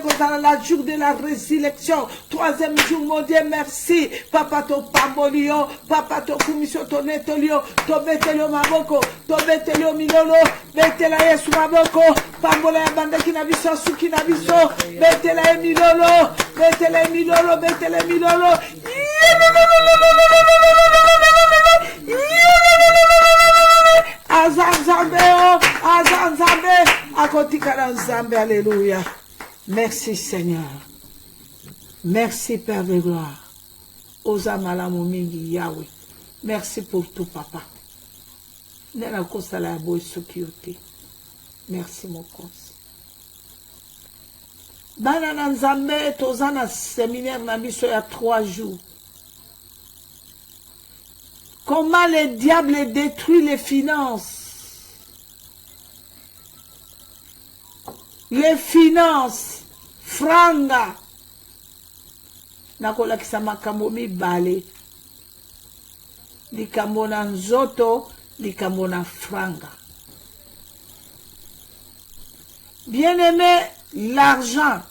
kozala la jour de la résurrection troisième jour mon Dieu merci papa to pamboli yo papa to kumiso to netoli yo to beteli yo maboko to beteli yo milolo betela Yesu maboko pambola ya bandaki na biso suki na biso betela ye milolo betela milolo Tozakala Nzambe, alléluia. Merci Seigneur. Merci Père de gloire. Oza malamu mingi Yahweh. Merci pour tout papa. Nena kosala ya boy soki yo te. Merci mon cause. Bana na Nzambe toza na séminaire na biso ya 3 jours. Comment le diable détruit les finances. Les finances, franga. Nakolakisa makambo mibale. Likambo na nzoto, likambo na franga. Bien-aimé, l'argent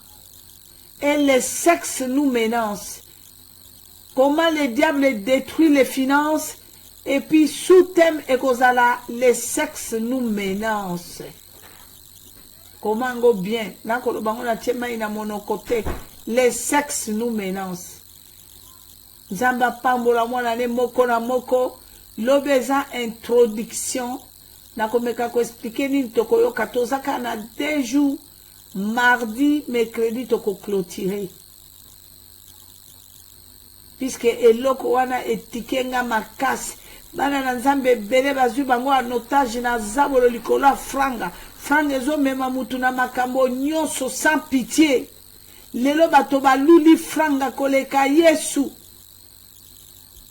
et le sexe nous menacent. Comment le diable détruit les finances et puis sous-thème et kozala, le sexe nous menace. Comment go bien? Les sexes nous menacent. Zamba pambola mwana ne moko na moko. Lobeza introduction. Nakomeka ko expliquer ni toko yo katoza kana 2 jours. Mardi, mercredi toko clôturer. Puisque eloko wana etikenga makasi. Bana na Nzambe bele bazwi bango anotage na zabolo likolo franga. Franga ezo mema mutu na makambo nyonso sans pitié. Lelo bato baluli franga koleka Yesu.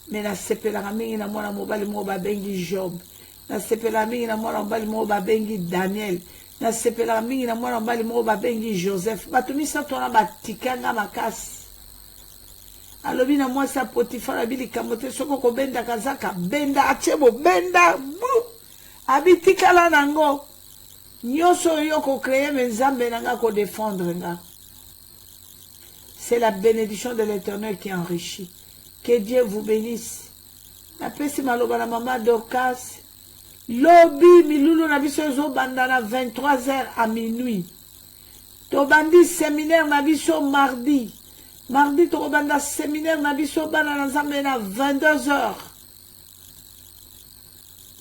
Mais na sepelaka mingi na mwana mobali mo babengi Job. Na sepelaka mingi na mwana mobali mo babengi Daniel. Na sepelaka mingi na mwana mobali mo babengi Joseph. Bato misato na batikanga makasi. Alobi na mwasi ya Potifar abili kamote soko ko benda kazaka benda achebo benda bu abitikala nango nyoso yoko créer Nzambe nanga ko défendre nga. C'est la bénédiction de l'Éternel qui enrichit. Que Dieu vous bénisse. Na pesi maloba na mama Dorcas lobi milulu na biso zo bandana 23h à minuit. To bandi séminaire na biso mardi. Mardi, tu as séminaire, na biso bana na Nzambe na 22h.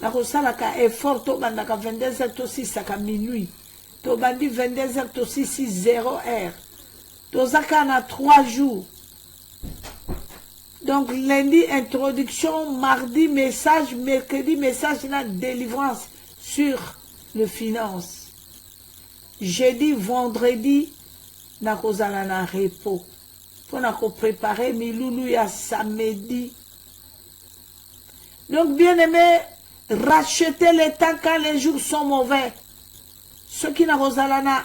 Na kosala ka effort, to banda ka 22h to 6 à minuit. To bandi 22h to 6h. To zaka na 3 jours. Donc lundi, introduction, mardi, message, mercredi, message na délivrance sur le finance. Jeudi, vendredi, na kozala na repos. Pour nous préparer Miloulou ya samedi. Donc, bien aimé, rachetez les temps quand les jours sont mauvais. Ceux qui n'ont pas na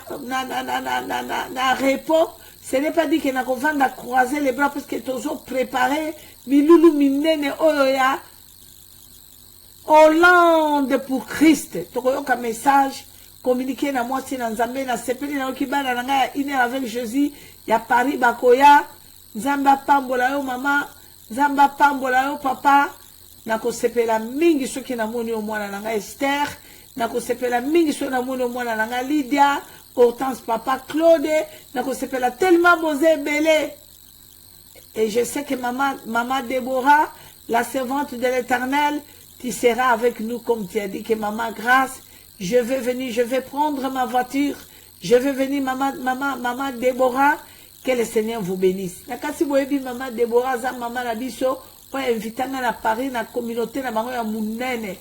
repos, ce n'est pas dit que nous avons croiser les bras parce que nous avons préparé Miloulou minene oya Hollande pour Christ. Tu as un message communiqué na moi si dans Nzambe na sepeli na okibana na nga une avec Jésus. Ya Paris bakoya Nzamba pambola yo mama Nzamba pambola yo papa nako sepela mingi soki na moni o mwana nanga Esther nako sepela mingi soki na moni o mwana nanga Lydia Hortense papa Claude nako sepela tellement bozé belé et je sais que maman Déborah la servante de l'Éternel tu seras avec nous comme tu as dit que maman Grâce je vais venir je vais prendre ma voiture je vais venir maman Déborah. Que le Seigneur vous bénisse. Nakasi boyebi maman Déborah za maman na biso po invitanga na Paris na communauté na bango ya munene.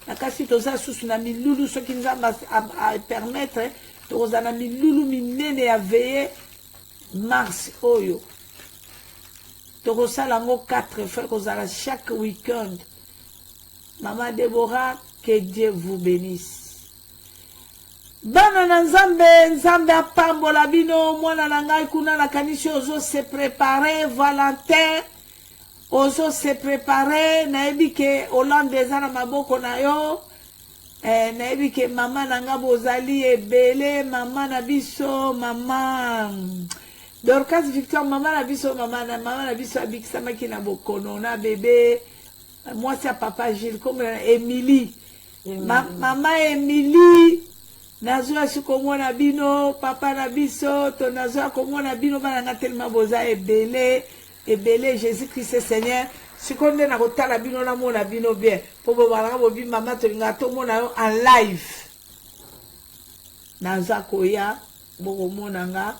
Nakasi toza susu na milulu soki Nzamba a permettre toza na milulu minene ya veiller mars oyo. Tokosala ngo 4 fois kozala chaque week-end. Maman Déborah, que Dieu vous bénisse. Bana na Nzambe apambola bino mwana na ngai kuna na kanisi ozo se préparer Valentin ozo se préparer nayebi ke Hollande eza na maboko na yo nayebi ke mama na nga bozali ebele mama na biso mama Dorcas Victor mama na biso abikisamaki na bokono na bébé mwasi ya papa Gilles comme Émilie mama Émilie Nazoa sikomona bino papa na biso to nazoa komona bino bana nga tellement boza ebele Jésus-Christ Seigneur sikonde na kotala bino na mona bino bien po bo bala bo bi mama to nga to mona yo en live naza koya bokomonanga.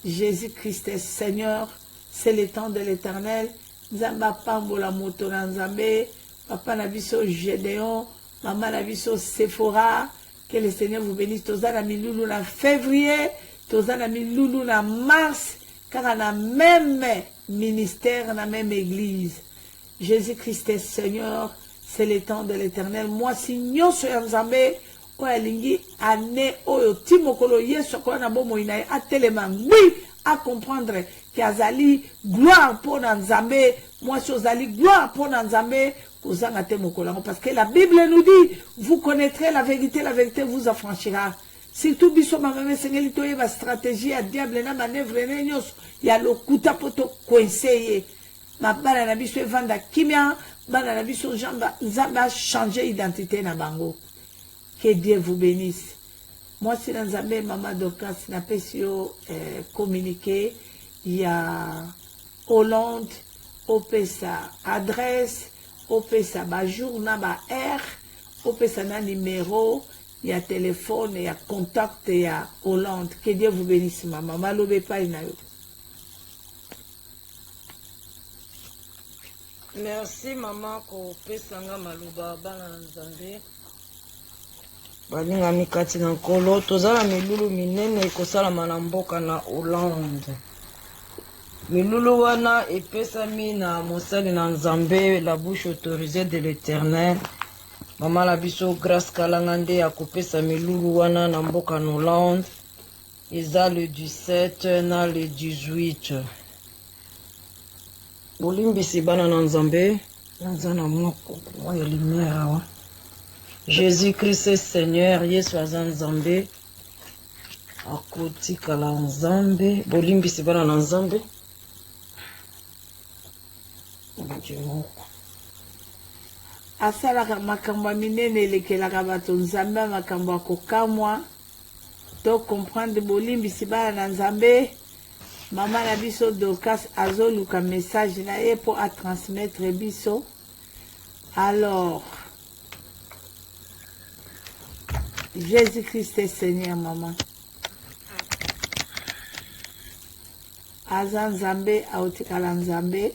Jésus-Christ est Seigneur, c'est le temps de l'Éternel. Nzamba pambola moto na Nzambe, papa na biso Gédéon, maman na biso Sephora. Que le Seigneur vous bénisse. Toza na milulu na février, toza na milulu na mars, car on a même ministère, on a même église. Jésus-Christ est Seigneur, c'est le temps de l'Éternel. Moi, si nous sommes Nzambe, oyalingi ane oyo timokolo yeso ko na bomo ina atelema oui à comprendre qu'azali gloire pour Nzambe, moi si ozali gloire pour Nzambe kozanga te mokolo parce que la Bible nous dit vous connaîtrez la vérité vous affranchira. Surtout biso mamame sengeli toyeba stratégie ya diable na manœuvre ne nyos ya lokuta poto coincé ma bana na biso evanda kimia bana na biso jamba Nzamba changer identité na bango. Que Dieu vous bénisse. Moi, si Nzambe Maman Dorcas n'a pas su communiquer, il y a Hollande, Opesa adresse, Opesa jour, naba R, Opesa na numéro, il y a téléphone, il y a contact, il y a Hollande. Que Dieu vous bénisse, maman. Malobe pas inayo. Merci maman ko pesanga maluba bana Nzambe. Balinga mikati na nkolo tozala milulu minene ekosalama na mboka na Hollande. Milulu wana epesami na mosali na Nzambe, la bouche autorisée de l'Éternel. Mama la biso Grâce Kalanga nde akopesa milulu wana na mboka na Hollande. Eza le 17 na le 18. Bolimbisi bana na Nzambe, naza na moko ya lumière awa. Jésus-Christ est Seigneur, Yesu aza Nzambe, akotikala Nzambe, bolimbisi bana na Nzambe. Asalaka makambo minene elekelaka bato Nzambe makambo akokamwa to comprendre bolimbisi bana na Nzambe. Mama na biso Dorcas azoluka message na ye pour à transmettre biso. Alors Jésus-Christ est Seigneur, maman. Aza Nzambe, aotikala Nzambe.